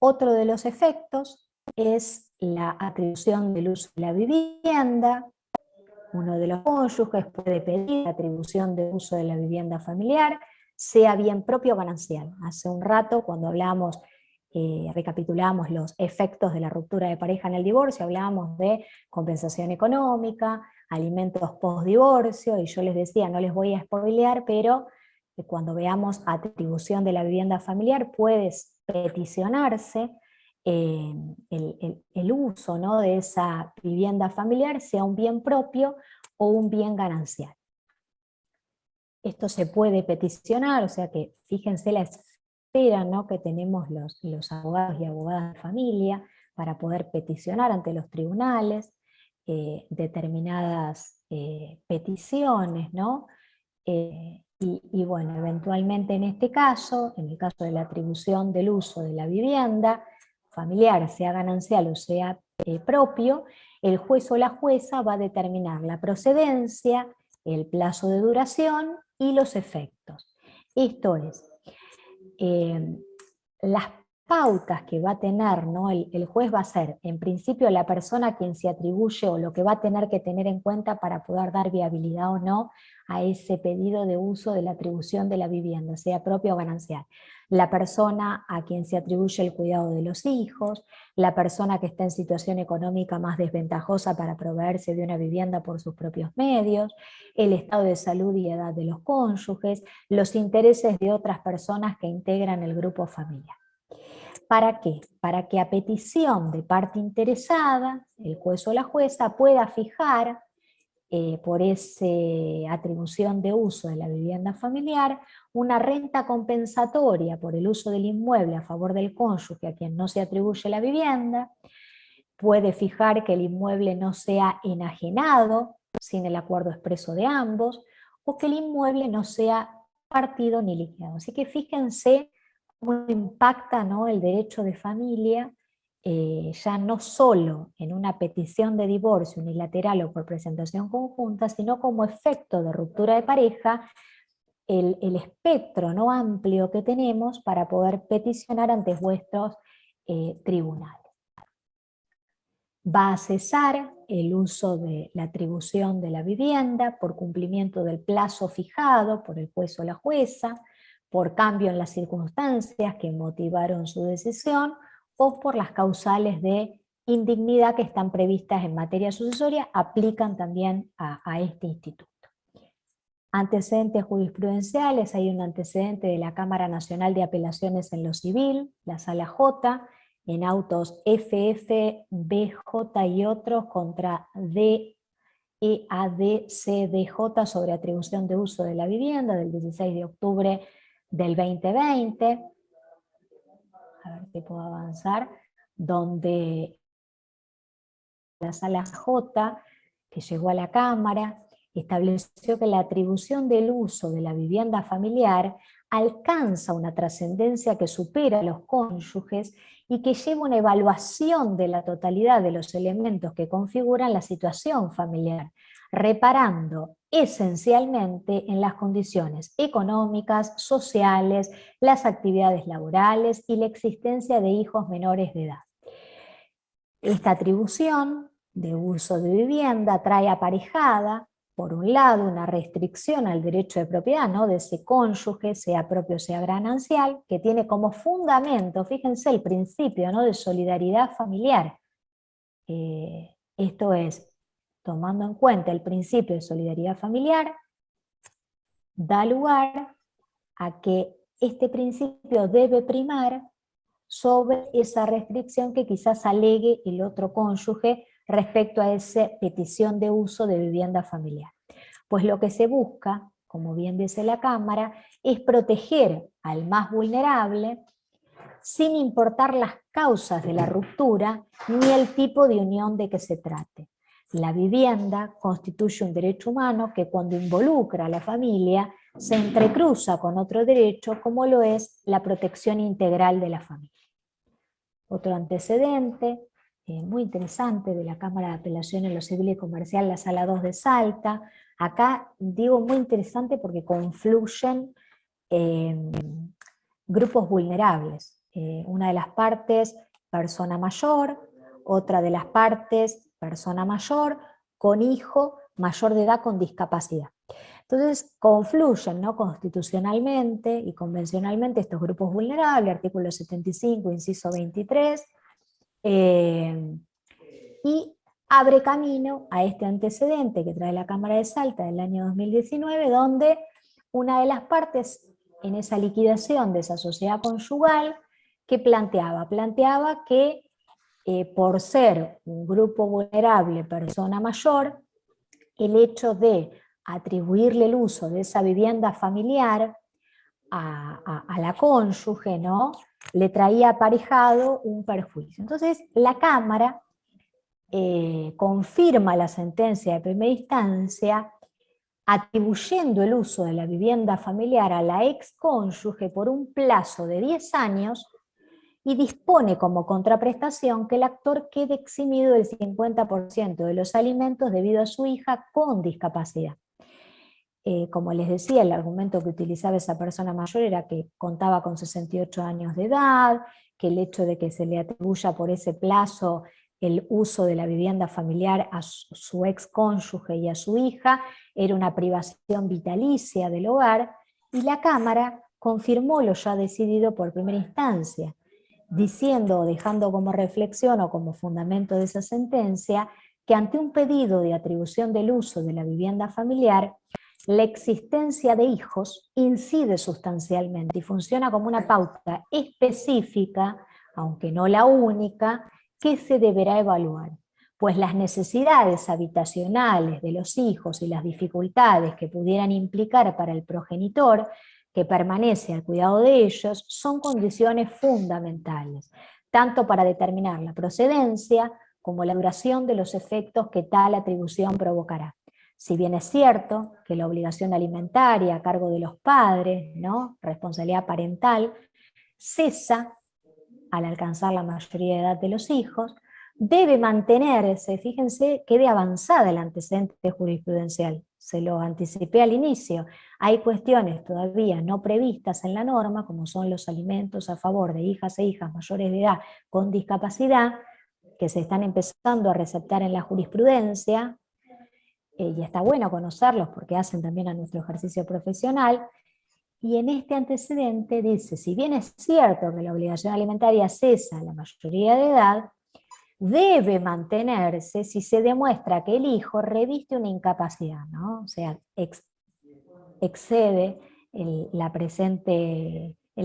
Otro de los efectos es la atribución del uso de la vivienda. Uno de los cónyuges puede pedir la atribución de uso de la vivienda familiar, sea bien propio o ganancial. Hace un rato, cuando hablábamos, recapitulamos los efectos de la ruptura de pareja en el divorcio, hablábamos de compensación económica, alimentos post-divorcio, y yo les decía, no les voy a spoilear, pero cuando veamos atribución de la vivienda familiar, puede peticionarse el uso, ¿no?, de esa vivienda familiar, sea un bien propio o un bien ganancial. Esto se puede peticionar, o sea que fíjense la esfera, ¿no?, que tenemos los abogados y abogadas de familia para poder peticionar ante los tribunales determinadas peticiones, ¿no? Y bueno, eventualmente en este caso, en el caso de la atribución del uso de la vivienda familiar, sea ganancial o sea propio, el juez o la jueza va a determinar la procedencia, el plazo de duración y los efectos. Esto es, las pautas que va a tener, ¿no?, el juez va a ser, en principio, la persona a quien se atribuye o lo que va a tener que tener en cuenta para poder dar viabilidad o no a ese pedido de uso de la atribución de la vivienda, sea propia o ganancial. la persona a quien se atribuye el cuidado de los hijos, la persona que está en situación económica más desventajosa para proveerse de una vivienda por sus propios medios, el estado de salud y edad de los cónyuges, los intereses de otras personas que integran el grupo familiar. ¿Para qué? Para que a petición de parte interesada, el juez o la jueza pueda fijar por esa atribución de uso de la vivienda familiar, una renta compensatoria por el uso del inmueble a favor del cónyuge a quien no se atribuye la vivienda, puede fijar que el inmueble no sea enajenado sin el acuerdo expreso de ambos, o que el inmueble no sea partido ni liquidado. Así que fíjense cómo impacta, ¿no?, el derecho de familia, ya no solo en una petición de divorcio unilateral o por presentación conjunta, sino como efecto de ruptura de pareja, el espectro, ¿no?, amplio que tenemos para poder peticionar ante vuestros tribunales. Va a cesar el uso de la atribución de la vivienda por cumplimiento del plazo fijado por el juez o la jueza, por cambio en las circunstancias que motivaron su decisión, o por las causales de indignidad que están previstas en materia sucesoria, aplican también a este instituto. Antecedentes jurisprudenciales: hay un antecedente de la Cámara Nacional de Apelaciones en lo Civil, la Sala J, en autos FF, BJ y otros contra DEADCDJ sobre atribución de uso de la vivienda del 16 de octubre del 2020. A ver si puedo avanzar, donde la Sala J, que llegó a la Cámara, estableció que la atribución del uso de la vivienda familiar alcanza una trascendencia que supera a los cónyuges y que lleva una evaluación de la totalidad de los elementos que configuran la situación familiar, reparando esencialmente en las condiciones económicas, sociales, las actividades laborales y la existencia de hijos menores de edad. Esta atribución de uso de vivienda trae aparejada, por un lado, una restricción al derecho de propiedad, ¿no?, de ese cónyuge, sea propio o sea ganancial, que tiene como fundamento, fíjense, el principio, ¿no?, de solidaridad familiar. Esto es, tomando en cuenta el principio de solidaridad familiar, da lugar a que este principio debe primar sobre esa restricción que quizás alegue el otro cónyuge respecto a esa petición de uso de vivienda familiar. Pues lo que se busca, como bien dice la Cámara, es proteger al más vulnerable sin importar las causas de la ruptura ni el tipo de unión de que se trate. La vivienda constituye un derecho humano que, cuando involucra a la familia, se entrecruza con otro derecho, como lo es la protección integral de la familia. Otro antecedente muy interesante de la Cámara de Apelación en lo Civil y Comercial, la Sala 2 de Salta. Acá digo muy interesante porque confluyen grupos vulnerables. Una de las partes, persona mayor; otra de las partes, persona mayor con hijo mayor de edad con discapacidad. Entonces confluyen, ¿no?, constitucionalmente y convencionalmente estos grupos vulnerables, artículo 75, inciso 23, y abre camino a este antecedente que trae la Cámara de Salta del año 2019, donde una de las partes en esa liquidación de esa sociedad conyugal, que planteaba que por ser un grupo vulnerable, persona mayor, el hecho de atribuirle el uso de esa vivienda familiar a la cónyuge, ¿no?, le traía aparejado un perjuicio. Entonces la Cámara confirma la sentencia de primera instancia atribuyendo el uso de la vivienda familiar a la ex cónyuge por un plazo de 10 años y dispone como contraprestación que el actor quede eximido del 50% de los alimentos debido a su hija con discapacidad. Como les decía, el argumento que utilizaba esa persona mayor era que contaba con 68 años de edad, que el hecho de que se le atribuya por ese plazo el uso de la vivienda familiar a su ex cónyuge y a su hija era una privación vitalicia del hogar, y la Cámara confirmó lo ya decidido por primera instancia, diciendo o dejando como reflexión o como fundamento de esa sentencia que ante un pedido de atribución del uso de la vivienda familiar, la existencia de hijos incide sustancialmente y funciona como una pauta específica, aunque no la única, que se deberá evaluar, pues las necesidades habitacionales de los hijos y las dificultades que pudieran implicar para el progenitor que permanece al cuidado de ellos son condiciones fundamentales, tanto para determinar la procedencia como la duración de los efectos que tal atribución provocará. Si bien es cierto que la obligación alimentaria a cargo de los padres, ¿no?, responsabilidad parental, cesa al alcanzar la mayoría de edad de los hijos, debe mantenerse, fíjense qué de avanzada el antecedente jurisprudencial, se lo anticipé al inicio, hay cuestiones todavía no previstas en la norma, como son los alimentos a favor de hijas e hijas mayores de edad con discapacidad, que se están empezando a receptar en la jurisprudencia, y está bueno conocerlos porque hacen también a nuestro ejercicio profesional. Y en este antecedente dice, si bien es cierto que la obligación alimentaria cesa a la mayoría de edad, debe mantenerse si se demuestra que el hijo reviste una incapacidad, ¿no? O sea, excede el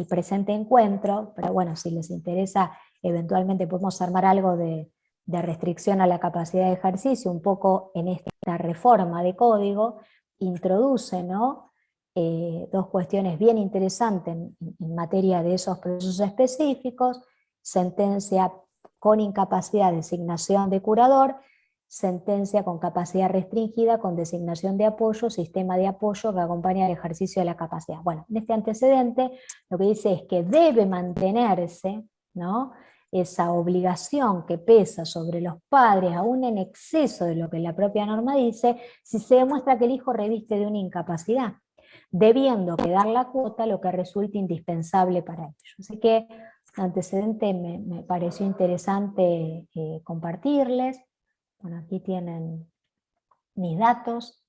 presente encuentro, pero bueno, si les interesa, eventualmente podemos armar algo de restricción a la capacidad de ejercicio, un poco en esta reforma de código, introduce, ¿no?, dos cuestiones bien interesantes en materia de esos procesos específicos: sentencia con incapacidad, designación de curador; sentencia con capacidad restringida, con designación de apoyo, sistema de apoyo que acompaña el ejercicio de la capacidad. Bueno, en este antecedente lo que dice es que debe mantenerse, ¿no?, esa obligación que pesa sobre los padres, aún en exceso de lo que la propia norma dice, si se demuestra que el hijo reviste de una incapacidad, debiendo quedar la cuota lo que resulte indispensable para ello. Así que el antecedente me pareció interesante compartirles. Bueno, aquí tienen mis datos.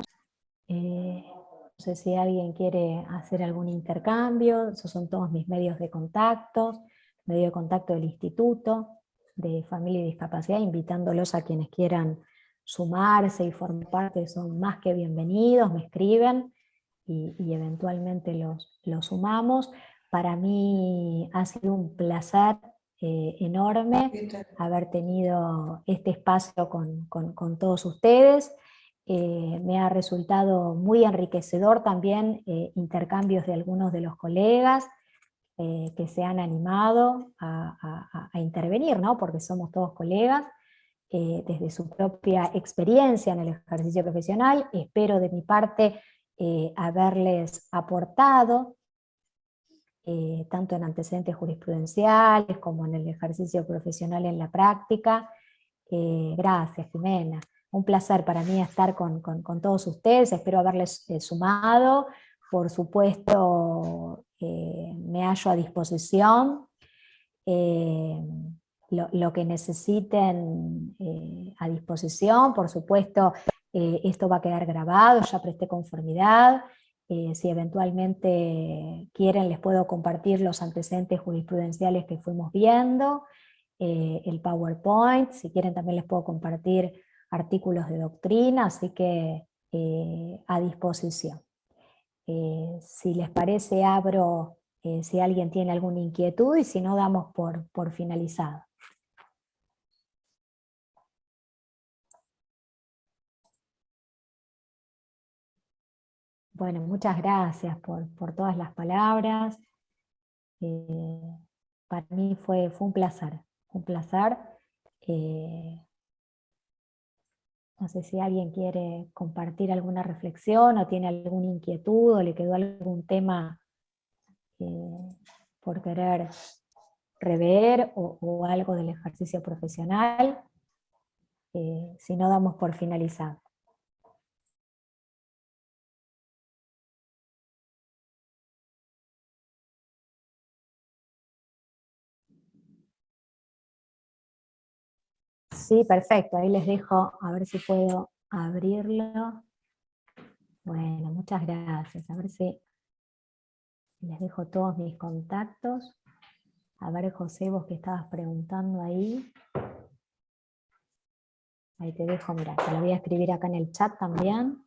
No sé si alguien quiere hacer algún intercambio. Esos son todos mis medios de contacto, medio de contacto del Instituto de Familia y Discapacidad, invitándolos a quienes quieran sumarse y formar parte, son más que bienvenidos, me escriben y eventualmente los sumamos. Para mí ha sido un placer enorme haber tenido este espacio con todos ustedes. Me ha resultado muy enriquecedor también intercambios de algunos de los colegas que se han animado a intervenir, ¿no?, porque somos todos colegas, desde su propia experiencia en el ejercicio profesional. Espero de mi parte haberles aportado, tanto en antecedentes jurisprudenciales como en el ejercicio profesional en la práctica. Gracias, Jimena. Un placer para mí estar con todos ustedes, espero haberles sumado. Por supuesto, me hallo a disposición. Lo que necesiten a disposición, por supuesto, esto va a quedar grabado, ya presté conformidad. Si eventualmente quieren, les puedo compartir los antecedentes jurisprudenciales que fuimos viendo, el PowerPoint, si quieren también les puedo compartir artículos de doctrina, así que a disposición. Si les parece, abro si alguien tiene alguna inquietud, y si no, damos por finalizado. Bueno, muchas gracias por todas las palabras. Para mí fue un placer, un placer. No sé si alguien quiere compartir alguna reflexión, o tiene alguna inquietud, o le quedó algún tema por querer rever, o algo del ejercicio profesional. Si no, damos por finalizado. Sí, perfecto, ahí les dejo, a ver si puedo abrirlo. Bueno, muchas gracias, a ver si Les dejo todos mis contactos. A ver, José, vos que estabas preguntando ahí. Ahí te dejo, mira, te lo voy a escribir acá en el chat también.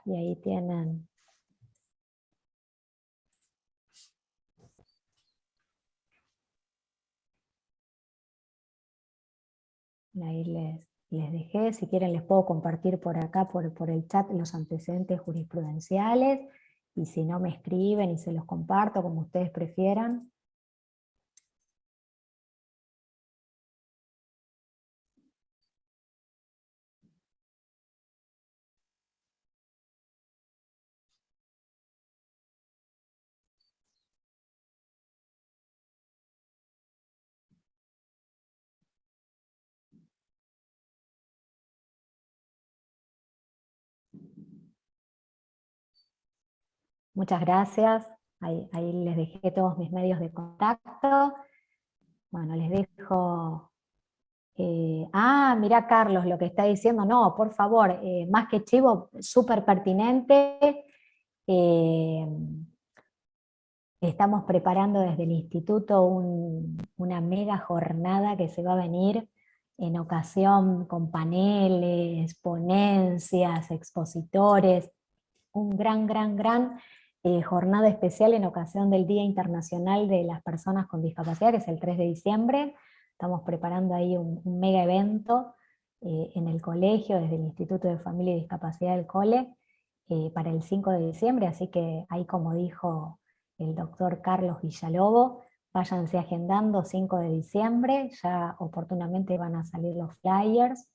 Y ahí tienen ahí les dejé, si quieren les puedo compartir por acá, por el chat, los antecedentes jurisprudenciales, y si no me escriben y se los comparto como ustedes prefieran. Muchas gracias, ahí les dejé todos mis medios de contacto. Bueno, les dejo... mirá Carlos lo que está diciendo, no, por favor, más que chivo, súper pertinente. Estamos preparando desde el instituto una mega jornada que se va a venir en ocasión con paneles, ponencias, expositores, un gran jornada especial en ocasión del Día Internacional de las Personas con Discapacidad, que es el 3 de diciembre. Estamos preparando ahí un mega evento en el colegio, desde el Instituto de Familia y Discapacidad del Cole, para el 5 de diciembre, así que ahí, como dijo el doctor Carlos Villalobo, váyanse agendando 5 de diciembre, ya oportunamente van a salir los flyers,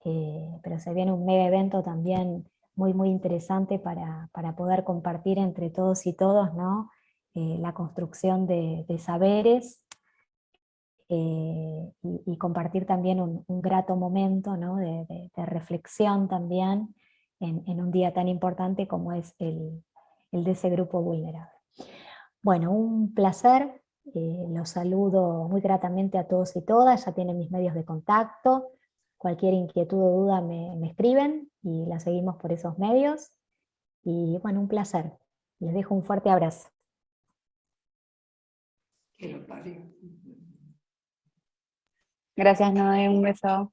pero se viene un mega evento también muy interesante para poder compartir entre todos y todos, ¿no? La construcción de saberes, y compartir también un grato momento, ¿no? de reflexión también en un día tan importante como es el de ese grupo vulnerable. Bueno, un placer, los saludo muy gratamente a todos y todas, ya tienen mis medios de contacto, cualquier inquietud o duda me escriben y la seguimos por esos medios, y bueno, un placer, les dejo un fuerte abrazo. Gracias, Noé, un beso.